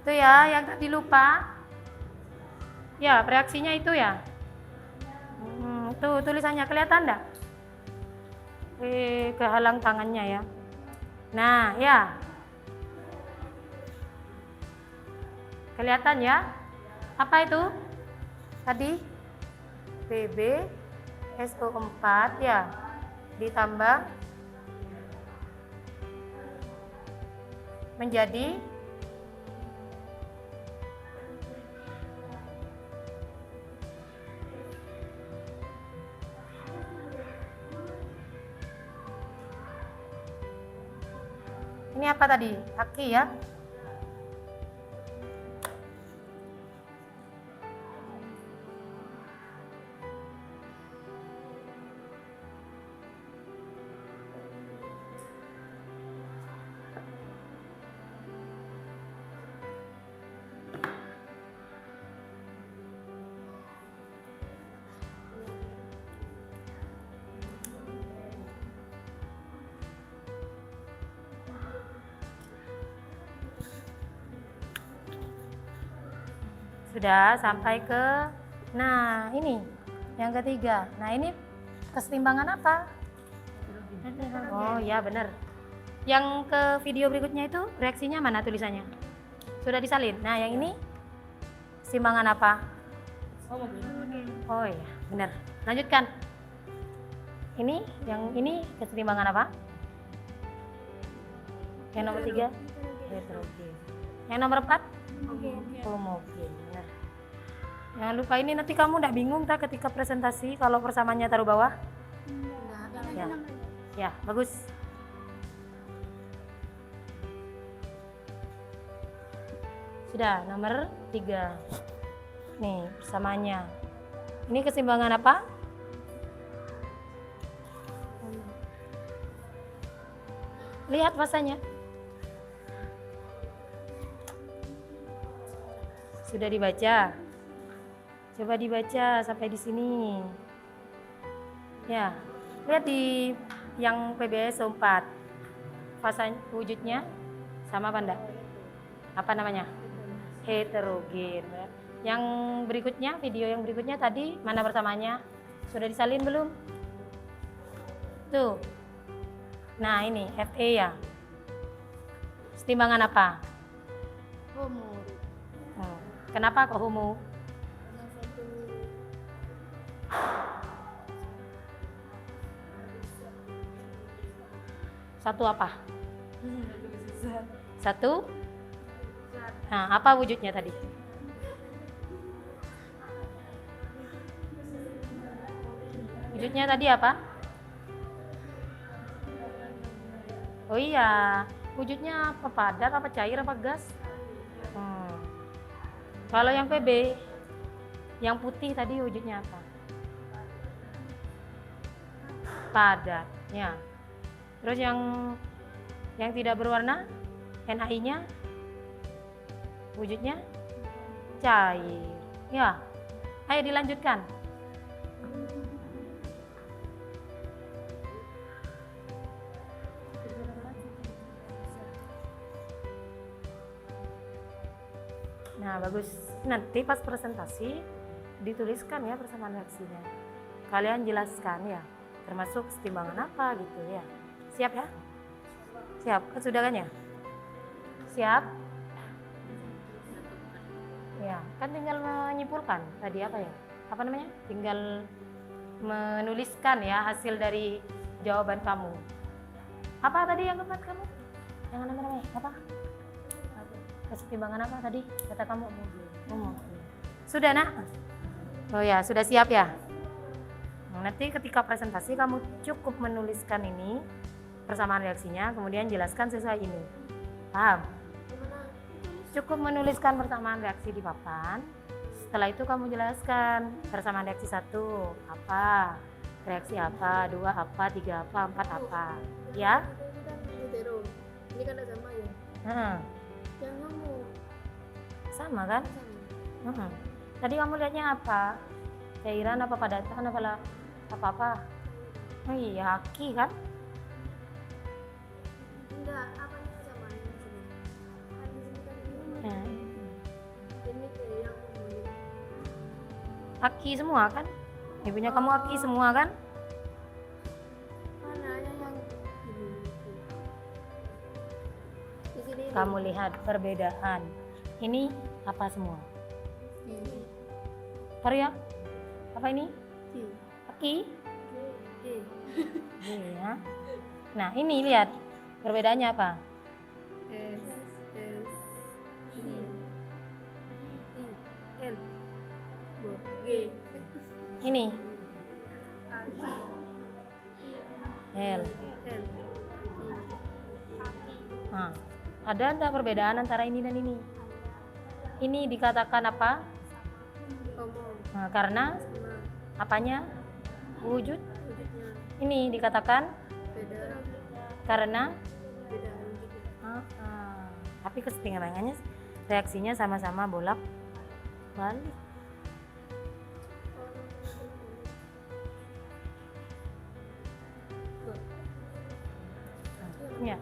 Itu ya yang tadi lupa. Ya, reaksinya itu ya. Tuh tulisannya kelihatan enggak? Kehalang tangannya ya. Nah, ya. Kelihatan ya? Apa itu? Tadi PbSO4 ya. Ditambah menjadi ini apa tadi? Aki ya. Sudah sampai ke, nah ini yang ketiga. Nah ini kesetimbangan apa? Oh ya benar. Yang ke video berikutnya itu reaksinya mana tulisannya? Sudah disalin. Nah yang ini kesetimbangan apa? Oh iya benar. Lanjutkan. Ini yang ini kesetimbangan apa? Yang nomor 3 heterogen. Yang nomor 4 homogen. Benar. Jangan lupa ini, nanti kamu tidak bingung tak ketika presentasi kalau persamaannya taruh bawah? Ya, ya bagus. Sudah, nomor 3. Nih persamaannya. Ini keseimbangan apa? Lihat masanya. Sudah dibaca? Coba dibaca sampai di sini. Ya, lihat di yang PbSO4. Fasa wujudnya sama apa enggak? Apa namanya? Heterogen. Yang berikutnya, video yang berikutnya tadi mana persamaannya? Sudah disalin belum? Tuh. Nah, ini Fe ya. Kesetimbangan apa? Homo. Kenapa kok homo? Satu apa? Satu? Nah, apa wujudnya tadi? Wujudnya tadi apa? Oh iya, wujudnya apa? Padat, apa cair, apa gas? Kalau yang Pb, yang putih tadi wujudnya apa? Padat, ya. Terus yang tidak berwarna, NaI-nya wujudnya cair. Ya, ayo dilanjutkan. Nah, bagus. Nanti pas presentasi dituliskan ya persamaan reaksinya. kalian jelaskan ya, termasuk kesetimbangan apa gitu ya. Siap ya? Siap, sudah kan ya? Siap? Ya, kan tinggal menyimpulkan tadi apa ya? Apa namanya? Tinggal menuliskan ya hasil dari jawaban kamu. Apa tadi yang keempat kamu? Yang namanya apa? Kesetimbangan apa tadi kata kamu? Sudah nak? Oh ya, sudah siap ya? Nanti ketika presentasi kamu cukup menuliskan ini persamaan reaksinya, kemudian jelaskan sesuai ini. Paham? Cukup menuliskan persamaan reaksi di papan. Setelah itu kamu jelaskan persamaan reaksi 1 apa, reaksi apa, 2 apa, 3 apa, 4 apa. Ya? Ini kan ada sama ya? Yang kamu sama kan? sama. Tadi kamu lihatnya apa? Cairan apa padatan apa? Oh iya, aki kan? Enggak, apanya sama ini sini. Kan di sini kan ini. Ini kayak yang Aki semua kan? Ibunya kamu aki semua kan? mana yang ini? Di sini. Kamu lihat perbedaan. Ini apa semua? Ini. Karya? Apa ini? Aki? Iya. Nah, ini lihat perbedaannya apa? S I L G Ini L. Nah, ada enggak perbedaan antara ini dan ini? Ini dikatakan apa? ngomong Nah, karena sama apanya? Wujud. wujudnya Ini dikatakan beda karena wujudnya. Tapi kesetimbangannya reaksinya sama-sama bolak balik. Ya.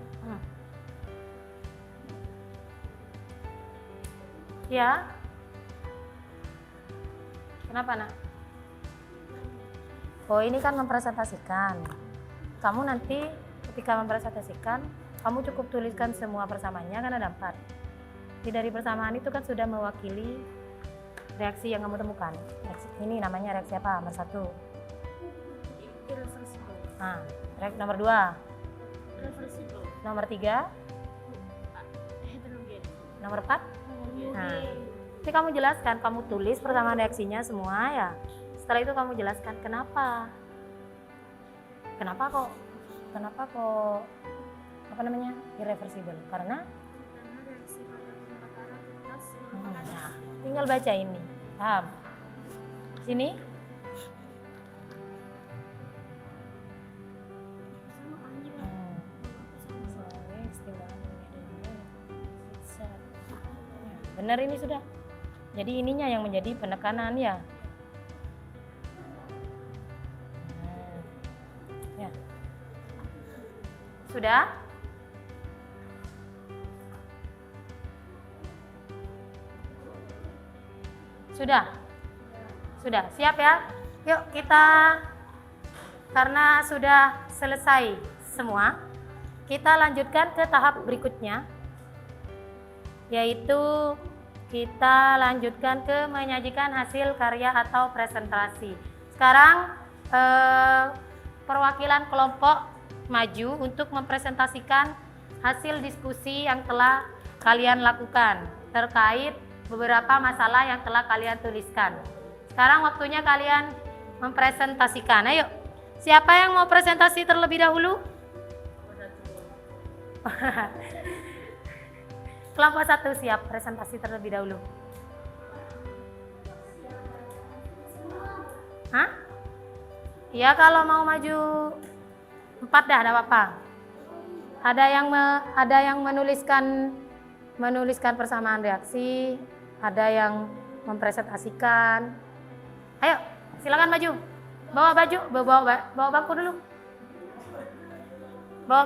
Ya. Kenapa, Nak? Oh, ini kan mempresentasikan. Kamu nanti ketika mempresentasikan, kamu cukup tuliskan semua persamaannya, kan ada 4. Jadi dari persamaan itu kan sudah mewakili reaksi yang kamu temukan. Ini namanya reaksi apa? Nomor 1. Irreversible. Nah, nomor 2. Reversible. Nomor 3. Heterogen. Nomor 4. Nah, nanti kamu jelaskan, kamu tulis persamaan reaksinya semua ya. Setelah itu kamu jelaskan kenapa kok apa namanya irreversible, karena reaksi pada pembakaran kertas. nah, tinggal baca ini, paham? Sini benar, ini sudah. Jadi ininya yang menjadi penekanan ya. Ya. Sudah? Sudah. Siap ya? Yuk kita, karena sudah selesai semua, kita lanjutkan ke tahap berikutnya, yaitu kita lanjutkan ke menyajikan hasil karya atau presentasi. Sekarang perwakilan kelompok maju untuk mempresentasikan hasil diskusi yang telah kalian lakukan terkait beberapa masalah yang telah kalian tuliskan. Sekarang waktunya kalian mempresentasikan. Ayo, siapa yang mau presentasi terlebih dahulu? Kelompok 1 siap presentasi terlebih dahulu. Hah? Ya, kalau mau maju 4 dah, ada apa-apa. Ada yang menuliskan persamaan reaksi, ada yang mempresentasikan. Ayo, silakan maju. Bawa baju, bawa bangku dulu. Bawa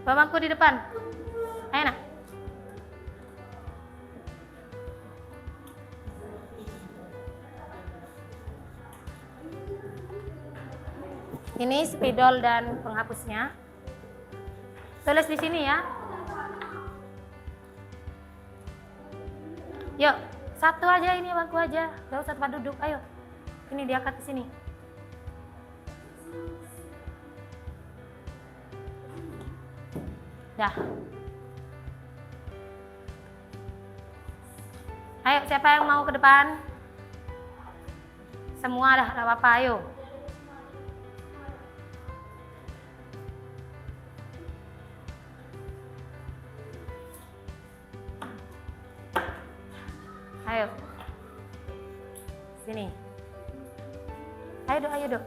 bangku di depan. Ayo, nak. Ini spidol dan penghapusnya. Tulis di sini ya. Yuk, satu aja ini bangku aja, gak usah tempat duduk. Ayo, ini diangkat ke sini. Dah. Ayo, siapa yang mau ke depan? Semua dah, gak apa-apa, ayo. Ayo. Sini. Ayo Dok, ayo Dok.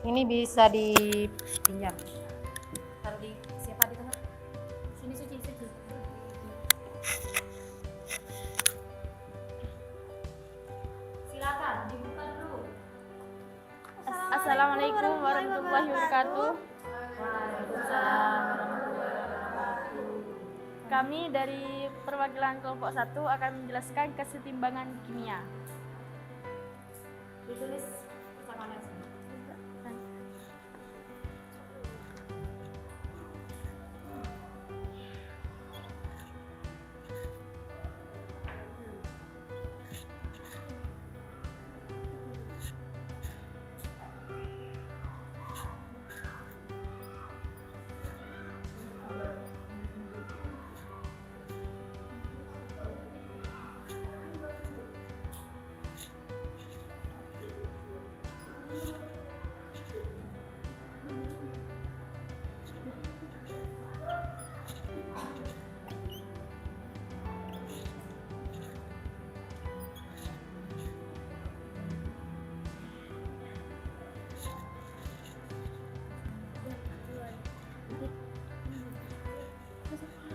Ini bisa dipinjam. Taruh di siapa di tengah? Sini Suci. Silakan dibuka dulu. Assalamualaikum warahmatullahi wabarakatuh. Waalaikumsalam warahmatullahi wabarakatuh. Kami dari perwakilan kelompok 1 akan menjelaskan kesetimbangan kimia. Ditulis sama nasi.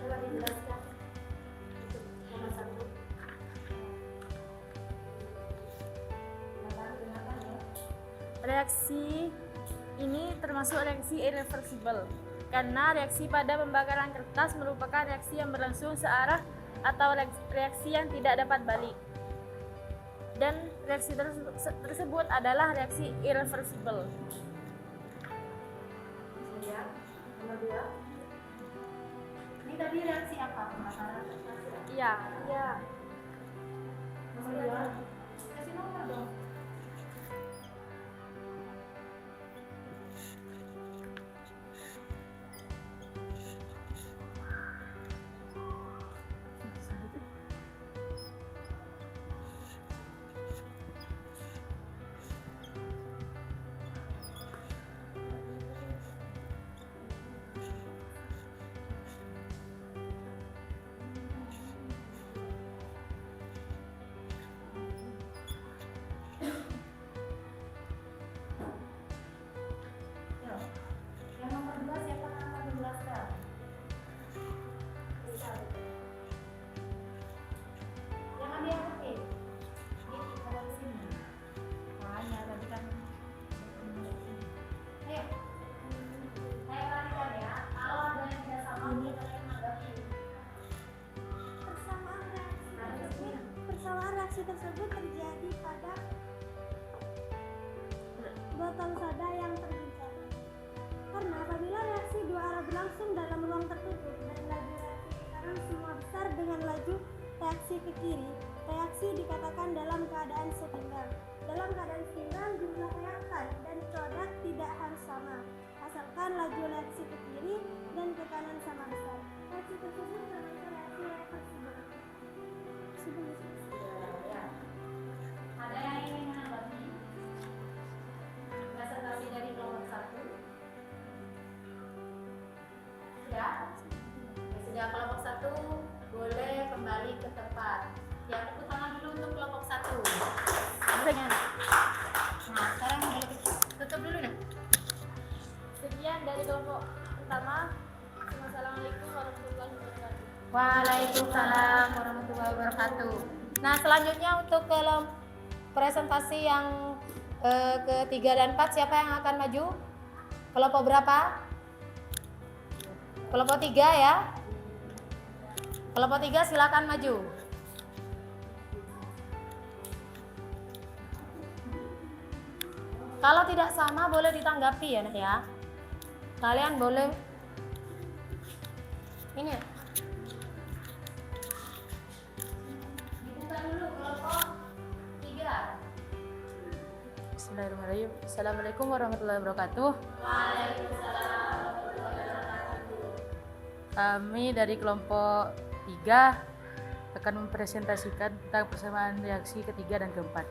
Coba dijelaskan. Nomor 1. Reaksi ini termasuk reaksi irreversible karena reaksi pada pembakaran kertas merupakan reaksi yang berlangsung searah atau reaksi yang tidak dapat balik. Dan reaksi tersebut adalah reaksi irreversible. Ya. Nomor 2. Ini tadi reaksi apa? Pembakaran kertas. Iya. Nomor 2. Kasih nomor dong. Yang nomor 2 siapa yang akan menjelaskan? Jangan diangkatin. Ini ada di sini. Makanya tadi kan. Ayo. Saya perhatikan ya. Kalau ada yang tidak sama, kalian menanggapi. Persamaan reaksi tersebut terjadi pada botol soda yang terbuncang. Karena apabila reaksi dua arah berlangsung dalam ruang tertutup dan laju reaksi ke kanan semua besar dengan laju reaksi ke kiri, reaksi dikatakan dalam keadaan setimbang. Dalam keadaan setimbang jumlah reaktan dan produk tidak harus sama, asalkan laju reaksi ke kiri dan ke kanan sama besar. Reaksi tersebut termasuk reaksi reversibel. Ya. Ada yang ingin menanggapi presentasi dari kelompok 1? Sudah? Ya, sudah. Kelompok 1 boleh kembali ke tempat. Ya, tepuk tangan dulu untuk kelompok 1. Dengan Nah, sekarang boleh tutup dulu nih. sekian dari kelompok pertama. Wassalamualaikum warahmatullahi wabarakatuh. Waalaikumsalam warahmatullahi wabarakatuh. Nah, selanjutnya untuk presentasi yang ketiga dan 4, siapa yang akan maju? Kelompok berapa? Kelompok 3 ya. Kelompok 3 silakan maju. Kalau tidak sama boleh ditanggapi ya nak ya. Kalian boleh ini ya. Dibuka dulu kelompok 3. Bismillahirrahmanirrahim. Assalamualaikum warahmatullahi wabarakatuh. Kami dari kelompok 3 akan mempresentasikan tentang persamaan reaksi ketiga dan keempat.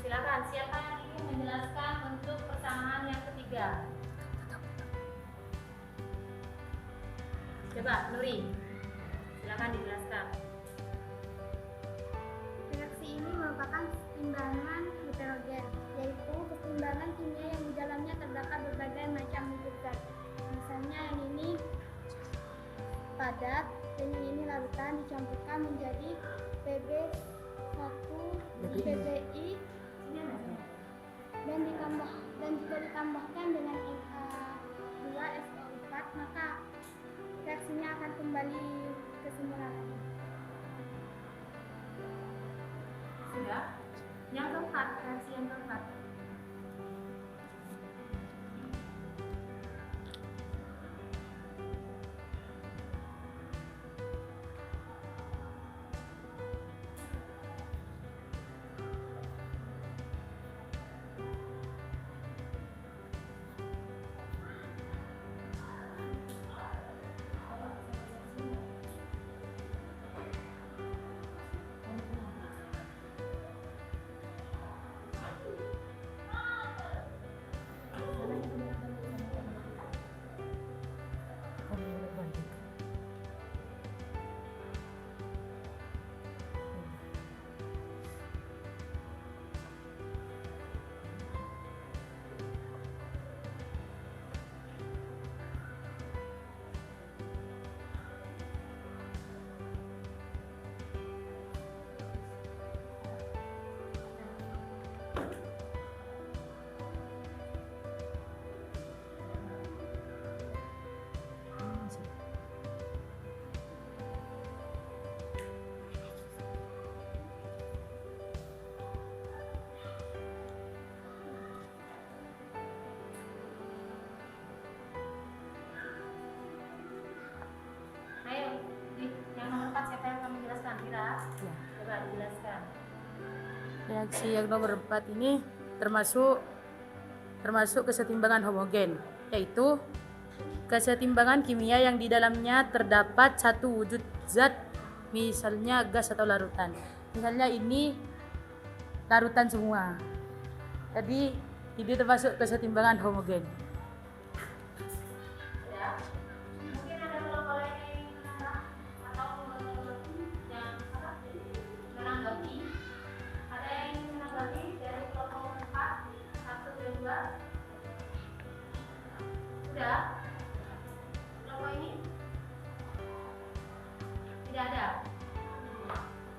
Silakan, siapa yang ingin menjelaskan untuk persamaan yang ketiga? Coba, Nuri. Silakan dijelaskan. Reaksi ini merupakan keseimbangan heterogen, yaitu keseimbangan kimia yang di dalamnya terdapat berbagai macam zat. Misalnya yang ini padat dan yang ini larutan dicampurkan menjadi PB1 PBI dan jika ditambahkan dengan Na2SO4 maka reaksinya akan kembali ke semula lagi. Sudah? Yang keempat, reaksi yang keempat. Coba dijelaskan. Reaksi yang nomor 4 ini termasuk kesetimbangan homogen, yaitu kesetimbangan kimia yang di dalamnya terdapat satu wujud zat, misalnya gas atau larutan. Misalnya ini larutan semua. Jadi ini termasuk kesetimbangan homogen. Ya. Mungkin ada kelompok lain yang menambah atau yang menanggapi. Ada yang ingin menanggapi dari kelompok 4, 1 dan 2? Sudah? Kelompok ini? Tidak ada.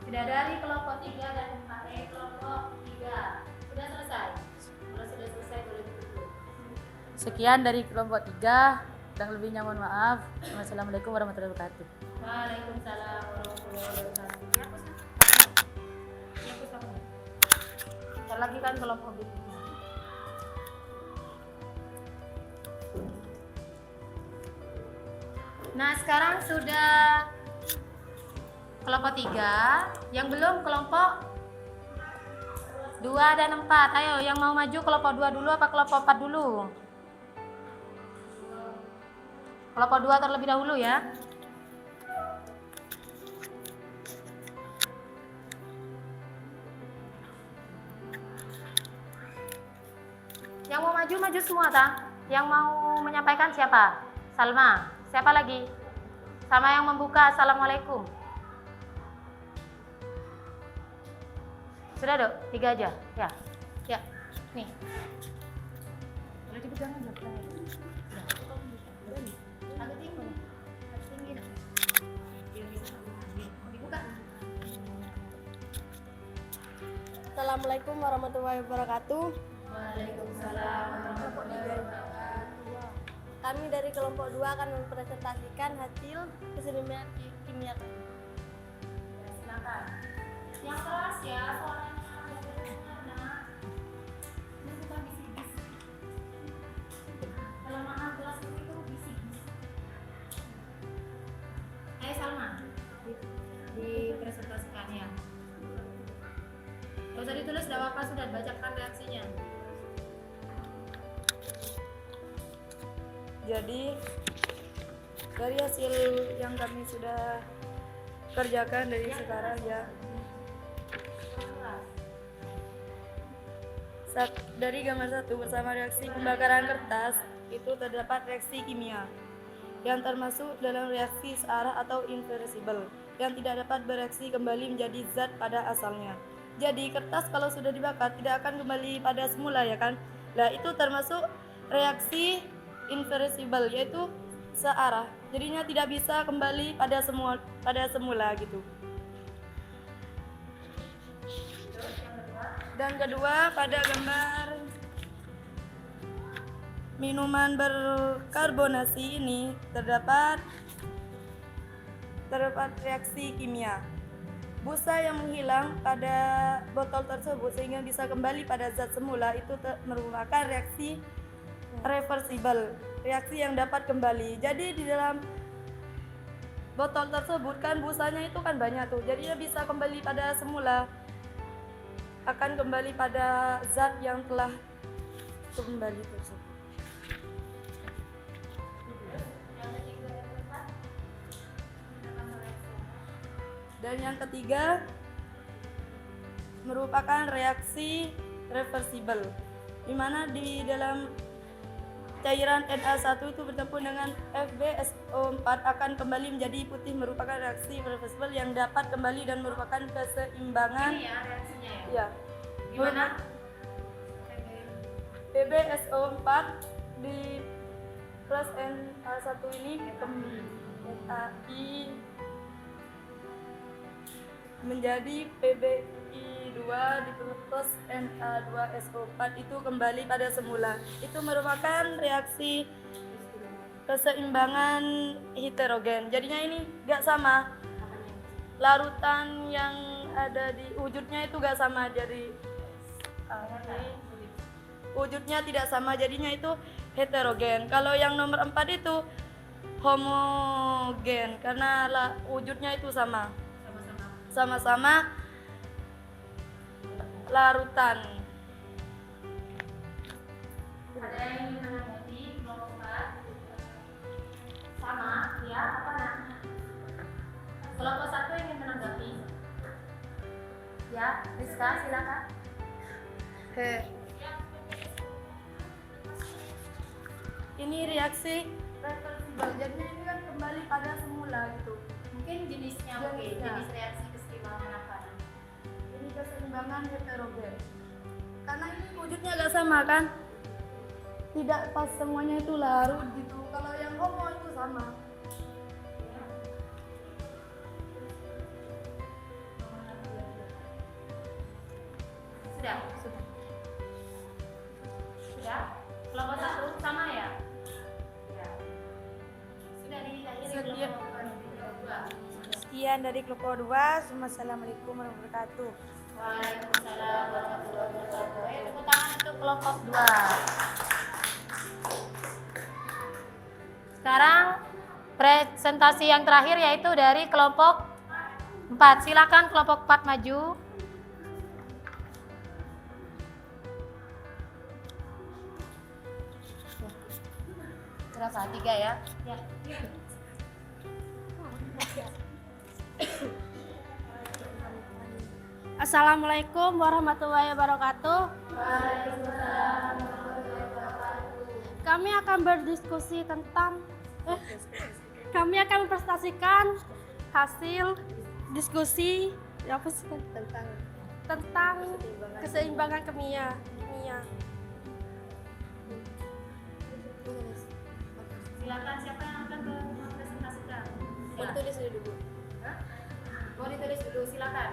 Tidak dari kelompok 3 dan 4. Kelompok 3 sudah selesai. Kalau sudah selesai boleh ditutup. Sekian dari kelompok 3. Kurang lebihnya mohon maaf. Wassalamualaikum warahmatullahi wabarakatuh. Waalaikumsalam warahmatullahi wabarakatuh. Ya, Pusat. Ya, Pusat. Bentar lagi kan kelompok B. Nah, sekarang sudah kelompok 3, yang belum kelompok 2 dan 4. Ayo, yang mau maju kelompok 2 dulu apa kelompok 4 dulu? Kelompok 2 terlebih dahulu ya. Yang mau maju, maju semua ta? Yang mau menyampaikan siapa? Salma. Siapa lagi? Sama yang membuka. Assalamualaikum. Sudah dok? 3 aja? Ya. Ya. Nih. Boleh dipegang aja. Agak tinggi. Tinggi. Dibuka. Assalamualaikum warahmatullahi wabarakatuh. Waalaikumsalam warahmatullahi wabarakatuh. Kami dari kelompok 2 akan mempresentasikan hasil kesenian kimia. Silakan. Yang keras ya, suaranya agak benar. Ini bukan bisik-bisik. Kelemahan kelas itu bisik-bisik. Ayo Salma, dipresentasikan ya. Gak usah ditulis, gak apa-apa, sudah bacakan reaksinya. Jadi dari hasil yang kami sudah kerjakan dari sekarang ya, dari gambar 1 bersama reaksi pembakaran kertas itu terdapat reaksi kimia yang termasuk dalam reaksi searah atau irreversible yang tidak dapat bereaksi kembali menjadi zat pada asalnya. Jadi kertas kalau sudah dibakar tidak akan kembali pada semula ya kan. Nah itu termasuk reaksi irreversible yaitu searah. Jadinya tidak bisa kembali pada semula gitu. Dan kedua pada gambar minuman berkarbonasi ini terdapat reaksi kimia. Busa yang menghilang pada botol tersebut sehingga bisa kembali pada zat semula itu merupakan reaksi reversible, reaksi yang dapat kembali. Jadi di dalam botol tersebut kan busanya itu kan banyak tuh, jadinya bisa kembali pada semula, akan kembali pada zat yang telah kembali tersebut. Dan yang ketiga merupakan reaksi reversible, di mana di dalam cairan Na1 itu bertemu dengan FbSO4 akan kembali menjadi putih, merupakan reaksi reversible yang dapat kembali dan merupakan keseimbangan. Ini ya reaksinya ya. Ya. Gimana? FbSO4 di plus Na1 ini NaI menjadi PbI2 di plus Na2SO4 itu kembali pada semula. Itu merupakan reaksi keseimbangan heterogen. Jadinya ini gak sama. Larutan yang ada di wujudnya itu gak sama. Jadi wujudnya tidak sama, jadinya itu heterogen. Kalau yang nomor 4 itu homogen karena wujudnya itu sama-sama larutan. Ada yang ingin menanggapi kelompok 4? Sama ya apa nak? Kelompok 1 ingin menanggapi? Ya, Rizka silakan. Ini reaksi reversible, jadinya ini kan kembali pada semula gitu. Mungkin jenisnya oke, jenis reaksi keseimbangan apa? Ini keseimbangan heterogen. Karena ini wujudnya gak sama kan? Tidak pas semuanya itu larut gitu. Kalau yang homo itu sama. Sudah? Sudah? Kelompok 1 sama ya? Ya. Sudah diakhiri kelompok 2. Sekian dari kelompok 2. Assalamualaikum warahmatullahi wabarakatuh. Waalaikumsalam warahmatullahi wabarakatuh. Ayo tepuk tangan untuk kelompok 2. Sekarang presentasi yang terakhir yaitu dari kelompok 4. Silakan kelompok 4 maju. Berapa? 3 ya? Ya. Assalamualaikum warahmatullahi wabarakatuh. Kami akan berdiskusi tentang kami akan mempresentasikan hasil diskusi apa sih? tentang keseimbangan kimia. Silakan, siapa yang akan mempresentasikan? Mau ditulis dulu. Mau ditulis dulu, silakan.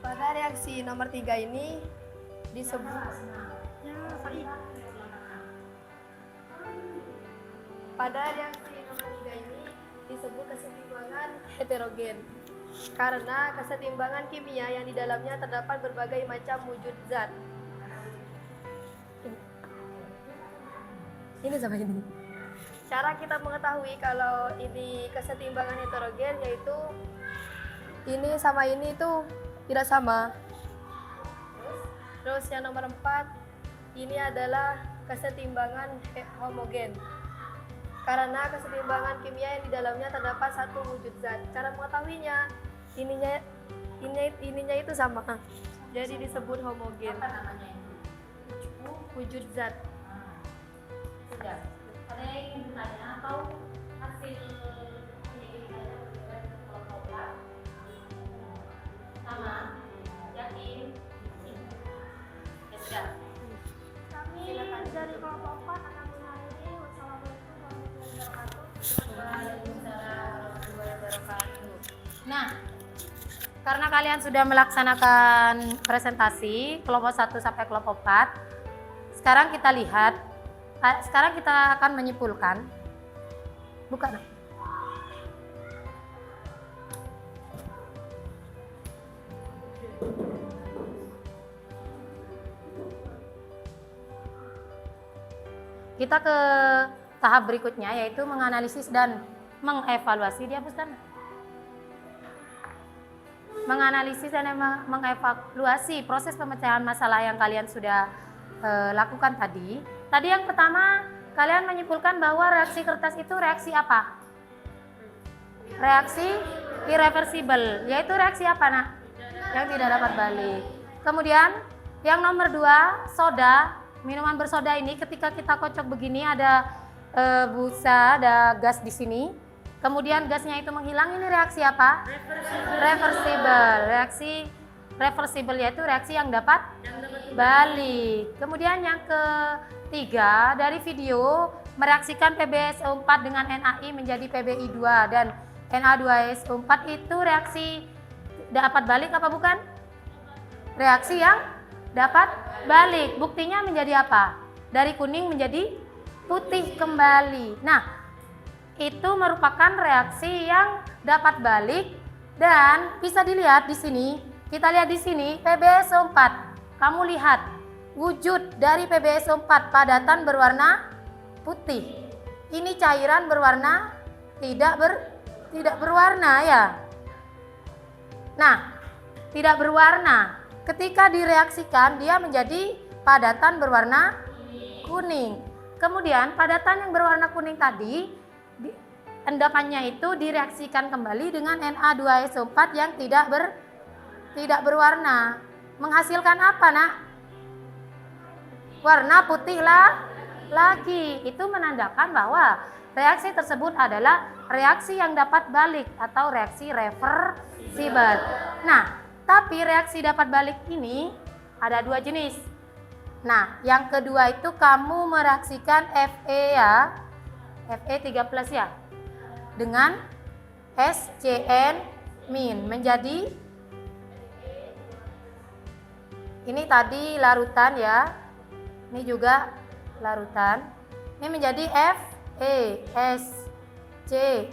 Pada reaksi nomor 3 ini disebut kesetimbangan heterogen karena kesetimbangan kimia yang di dalamnya terdapat berbagai macam wujud zat. Ini sama ini. Cara kita mengetahui kalau ini kesetimbangan heterogen yaitu ini sama ini itu tidak sama. Terus yang nomor 4 ini adalah kesetimbangan homogen karena kesetimbangan kimia yang di dalamnya terdapat satu wujud zat. Cara mengetahuinya ininya itu sama, jadi disebut homogen. Apa namanya ini? Wujud zat. Sudah. Ada yang ingin bertanya atau hasil penyelidikannya berbeda dengan kelompok 4? Sama? Yakin? Ya sudah. Kami dari kelompok 4 akan mengakhiri. Wassalamualaikum warahmatullahi wabarakatuh. Waalaikumsalam warahmatullahi wabarakatuh. Nah, karena kalian sudah melaksanakan presentasi kelompok 1 sampai kelompok 4, sekarang kita lihat, sekarang kita akan menyimpulkan. Buka. Kita ke tahap berikutnya yaitu menganalisis dan mengevaluasi. Dihapuskan. Menganalisis dan mengevaluasi proses pemecahan masalah yang kalian sudah lakukan tadi. Tadi yang pertama, kalian menyimpulkan bahwa reaksi kertas itu reaksi apa? Reaksi irreversible, yaitu reaksi apa, Nak? Yang tidak dapat balik. Kemudian yang nomor 2, soda. Minuman bersoda ini ketika kita kocok begini ada busa, ada gas di sini. Kemudian gasnya itu menghilang, ini reaksi apa? Reversible. Reaksi reversible yaitu reaksi yang dapat balik. Kemudian yang ketiga, dari video mereaksikan PbSO4 dengan NaI menjadi PbI2 dan Na2SO4 itu reaksi dapat balik apa bukan? Reaksi yang dapat balik. Buktinya menjadi apa? Dari kuning menjadi putih kembali. Nah, itu merupakan reaksi yang dapat balik dan bisa dilihat di sini. Kita lihat di sini PbSO4. Kamu lihat wujud dari PbSO4 padatan berwarna putih. Ini cairan berwarna tidak berwarna ya. Nah, tidak berwarna. Ketika direaksikan dia menjadi padatan berwarna kuning. Kemudian padatan yang berwarna kuning tadi endapannya itu direaksikan kembali dengan Na2SO4 yang tidak berwarna. Menghasilkan apa, Nak? Warna putih lagi. Itu menandakan bahwa reaksi tersebut adalah reaksi yang dapat balik atau reaksi reversible. Nah, tapi reaksi dapat balik ini ada dua jenis. Nah, yang kedua itu kamu mereaksikan Fe ya, Fe3+ ya, dengan SCN- menjadi, ini tadi larutan ya, ini juga larutan, ini menjadi FeSCN2+,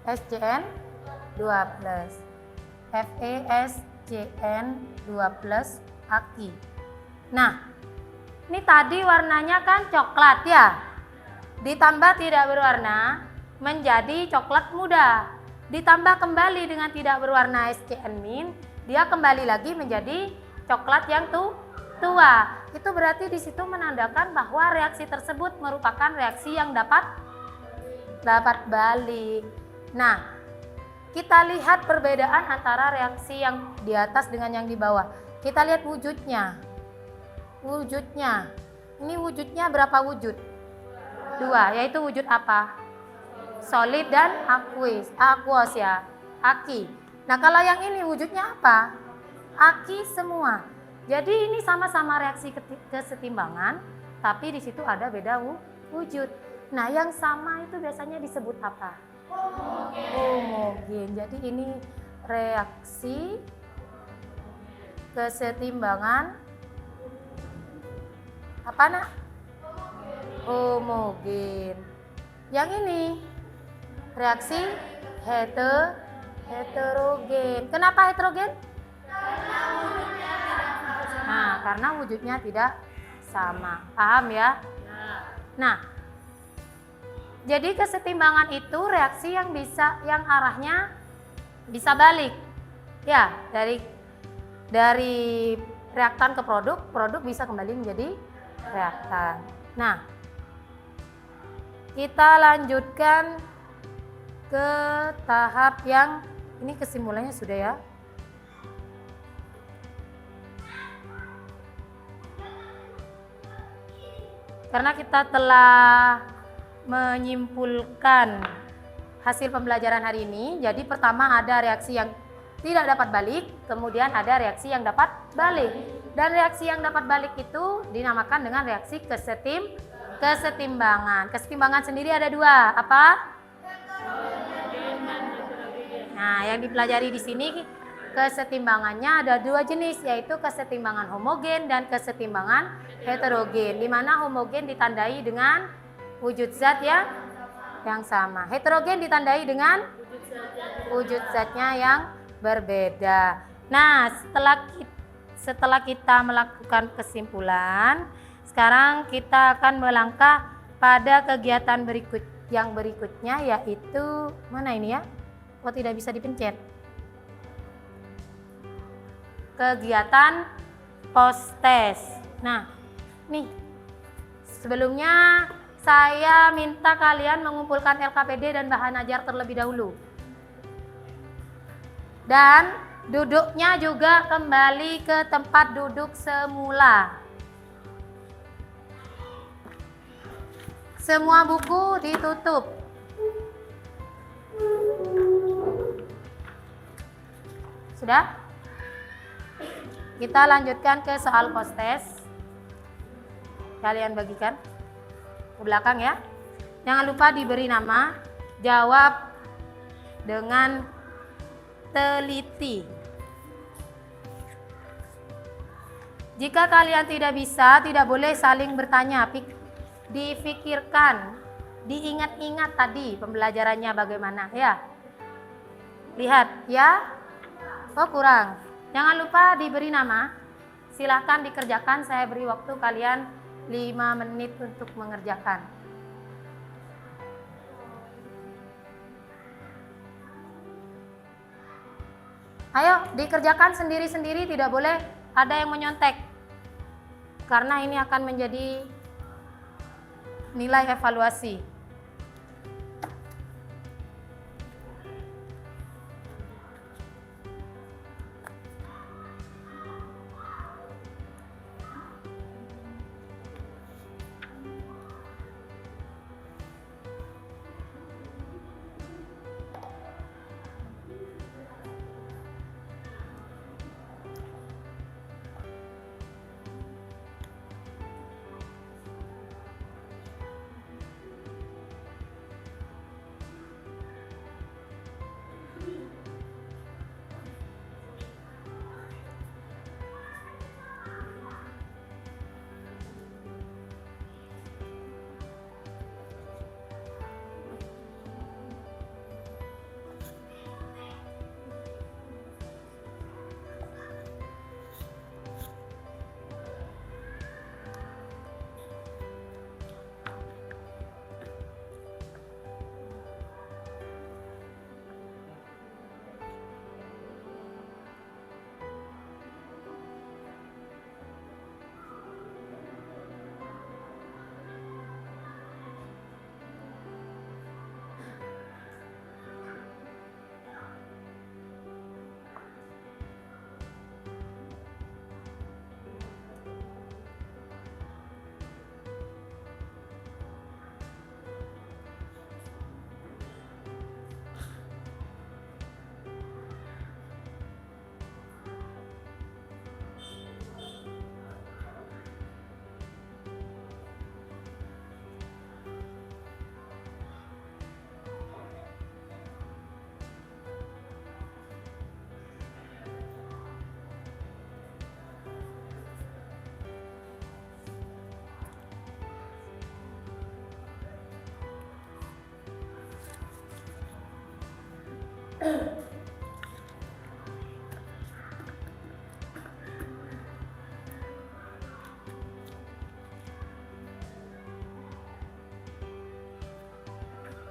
FeSCN2+ aki. Nah, ini tadi warnanya kan coklat ya, ditambah tidak berwarna menjadi coklat muda, ditambah kembali dengan tidak berwarna SCN-, dia kembali lagi menjadi coklat yang tua. Itu berarti di situ menandakan bahwa reaksi tersebut merupakan reaksi yang dapat balik. Nah, kita lihat perbedaan antara reaksi yang di atas dengan yang di bawah. Kita lihat wujudnya. Ini wujudnya berapa wujud? 2, yaitu wujud apa? Solid dan aqueous ya, aki. Nah, kalau yang ini wujudnya apa? Aki semua. Jadi ini sama-sama reaksi kesetimbangan, tapi di situ ada beda wujud. Nah, yang sama itu biasanya disebut apa? Homogen. Jadi ini reaksi kesetimbangan apa, Nak? Homogen. Yang ini reaksi heterogen. Kenapa heterogen? Nah, karena wujudnya tidak sama. Paham ya? Nah, jadi kesetimbangan itu reaksi yang arahnya bisa balik. Ya, dari reaktan ke produk bisa kembali menjadi reaktan. Nah, kita lanjutkan ke tahap yang ini, kesimpulannya sudah ya. Karena kita telah menyimpulkan hasil pembelajaran hari ini, jadi pertama ada reaksi yang tidak dapat balik, kemudian ada reaksi yang dapat balik. Dan reaksi yang dapat balik itu dinamakan dengan reaksi kesetimbangan. Kesetimbangan sendiri ada 2, apa? Nah, yang dipelajari di sini kesetimbangannya ada 2 jenis, yaitu kesetimbangan homogen dan kesetimbangan heterogen. Di mana homogen ditandai dengan wujud zat yang sama. Heterogen ditandai dengan wujud zatnya yang berbeda. Nah, setelah kita melakukan kesimpulan, sekarang kita akan melangkah pada kegiatan berikutnya, yaitu mana ini ya? Kok tidak bisa dipencet? Kegiatan post test. Nah, nih sebelumnya saya minta kalian mengumpulkan LKPD dan bahan ajar terlebih dahulu. Dan duduknya juga kembali ke tempat duduk semula. Semua buku ditutup. Sudah? Kita lanjutkan ke soal postes. Kalian bagikan ke belakang ya. Jangan lupa diberi nama, jawab dengan teliti. Jika kalian tidak bisa, tidak boleh saling bertanya. Difikirkan, diingat-ingat tadi pembelajarannya bagaimana ya. Lihat ya. Oh kurang. Jangan lupa diberi nama. Silahkan dikerjakan. Saya beri waktu kalian 5 menit untuk mengerjakan. Ayo dikerjakan sendiri-sendiri, tidak boleh ada yang menyontek. Karena ini akan menjadi nilai evaluasi.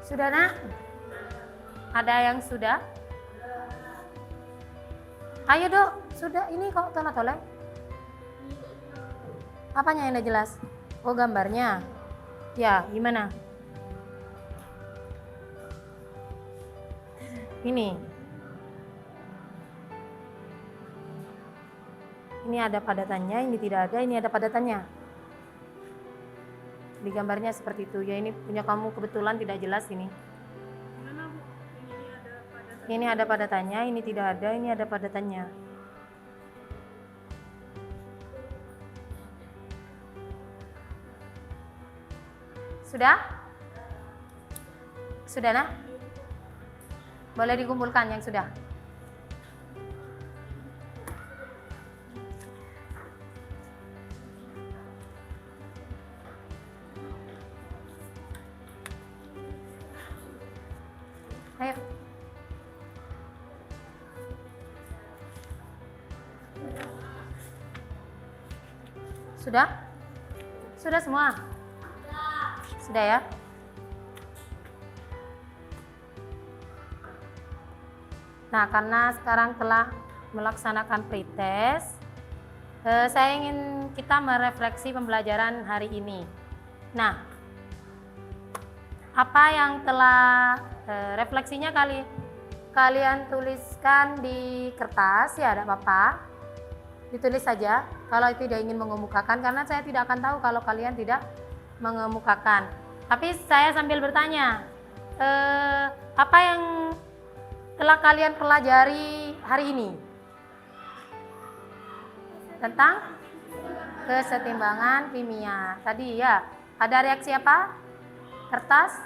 Sudah nak? Ada yang sudah? Ayo dok, sudah ini kok tanah toleh. Apanya yang tidak jelas? Oh gambarnya. Ya gimana? Ini ada padatannya, ini tidak ada, ini ada padatannya. Di gambarnya seperti itu. Ya ini punya kamu kebetulan tidak jelas ini. Ini ada padatannya, ini tidak ada, ini ada padatannya. Sudah? Sudah nak? Boleh dikumpulkan yang sudah. Ayo. Sudah? Sudah semua? Sudah ya? Nah, karena sekarang telah melaksanakan pretest, saya ingin kita merefleksi pembelajaran hari ini. Nah, apa yang telah refleksinya kalian tuliskan di kertas ya, ada apa-apa, ditulis saja. Kalau tidak ingin mengemukakan, karena saya tidak akan tahu kalau kalian tidak mengemukakan. Tapi saya sambil bertanya, apa yang telah kalian pelajari hari ini? Tentang kesetimbangan kimia. Tadi ya, ada reaksi apa? Kertas?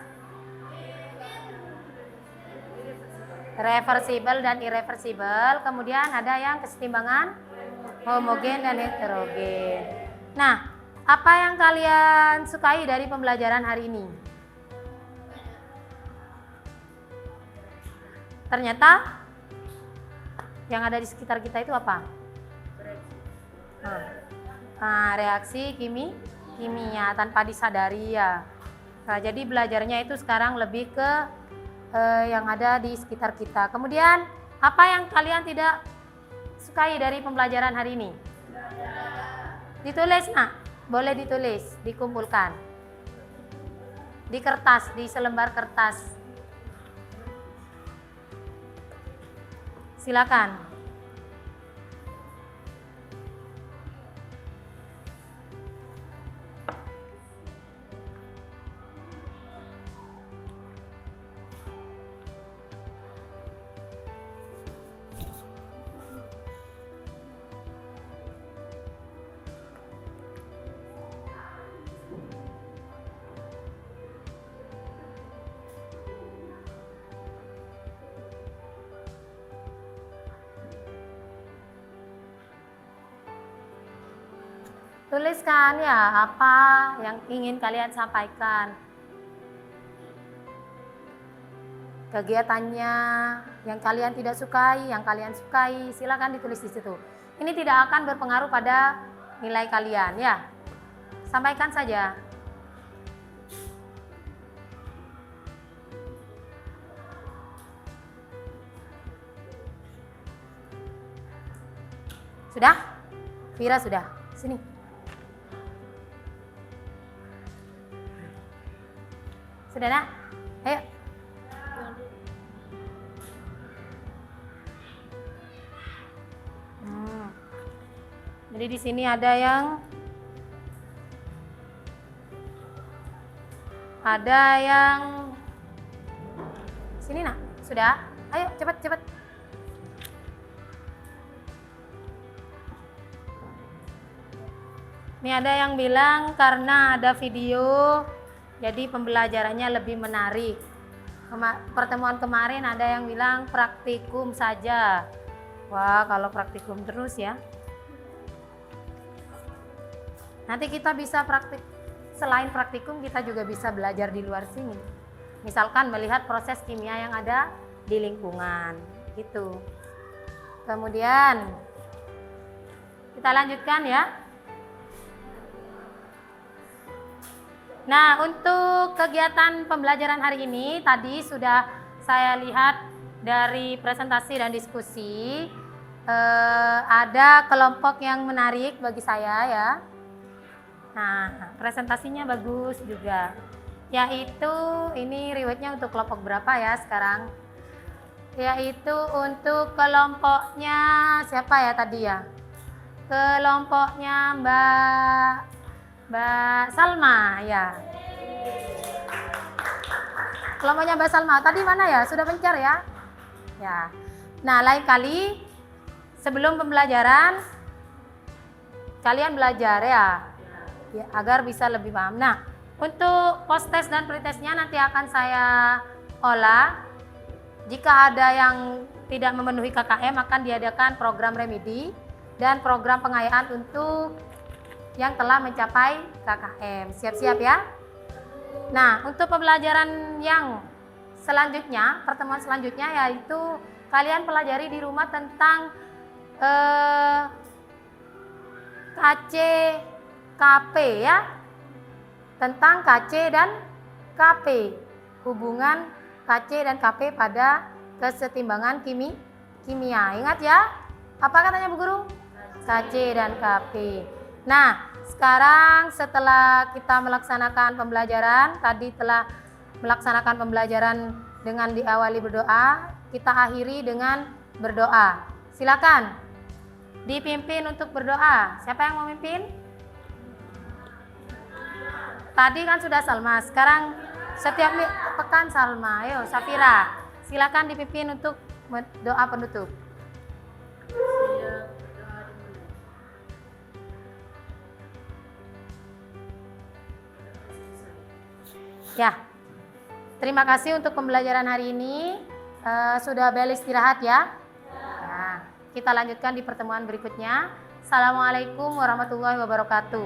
Reversibel dan irreversibel. Kemudian ada yang kesetimbangan homogen dan heterogen. Nah, apa yang kalian sukai dari pembelajaran hari ini? Ternyata yang ada di sekitar kita itu apa? Reaksi kimia tanpa disadari ya. Nah, jadi belajarnya itu sekarang lebih ke yang ada di sekitar kita. Kemudian apa yang kalian tidak sukai dari pembelajaran hari ini? Ditulis, nak. Boleh ditulis, dikumpulkan di kertas, di selembar kertas. Silakan. Tuliskan ya apa yang ingin kalian sampaikan. Kegiatannya yang kalian tidak sukai, yang kalian sukai, silakan ditulis di situ. Ini tidak akan berpengaruh pada nilai kalian ya. Sampaikan saja. Sudah? Vira sudah. Sini. Sudah, nak? Ayo. Jadi di sini ada yang sini, nak? Sudah? Ayo cepat. Ini ada yang bilang karena ada video jadi pembelajarannya lebih menarik. Pertemuan kemarin ada yang bilang praktikum saja. Wah, kalau praktikum terus ya. Nanti kita bisa praktik, selain praktikum kita juga bisa belajar di luar sini. Misalkan melihat proses kimia yang ada di lingkungan, gitu. Kemudian kita lanjutkan ya. Nah, untuk kegiatan pembelajaran hari ini tadi sudah saya lihat dari presentasi dan diskusi, ada kelompok yang menarik bagi saya ya. Nah, presentasinya bagus juga. Yaitu ini riwayatnya untuk kelompok berapa ya sekarang? Yaitu untuk kelompoknya siapa ya tadi ya? Kelompoknya Mbak Salma ya. Kelompoknya Mbak Salma tadi mana ya? Sudah pencar ya? Ya. Nah, lain kali sebelum pembelajaran kalian belajar ya, agar bisa lebih paham. Nah, untuk post test dan pretestnya nanti akan saya olah. Jika ada yang tidak memenuhi KKM akan diadakan program remedi dan program pengayaan untuk yang telah mencapai KKM. Siap-siap ya. Nah, untuk pembelajaran yang selanjutnya, pertemuan selanjutnya yaitu kalian pelajari di rumah tentang KC KP ya. Tentang KC dan KP. Hubungan KC dan KP pada kesetimbangan kimia. Ingat ya? Apa katanya Bu Guru? KC dan KP. Nah, sekarang setelah kita melaksanakan pembelajaran, tadi telah melaksanakan pembelajaran dengan diawali berdoa, kita akhiri dengan berdoa. Silakan dipimpin untuk berdoa. Siapa yang mau mimpin? Tadi kan sudah Salma, sekarang setiap pekan Salma. Ayo Safira, silakan dipimpin untuk doa penutup. Ya, terima kasih untuk pembelajaran hari ini. Sudah bel istirahat ya. Nah, kita lanjutkan di pertemuan berikutnya. Assalamualaikum warahmatullahi wabarakatuh.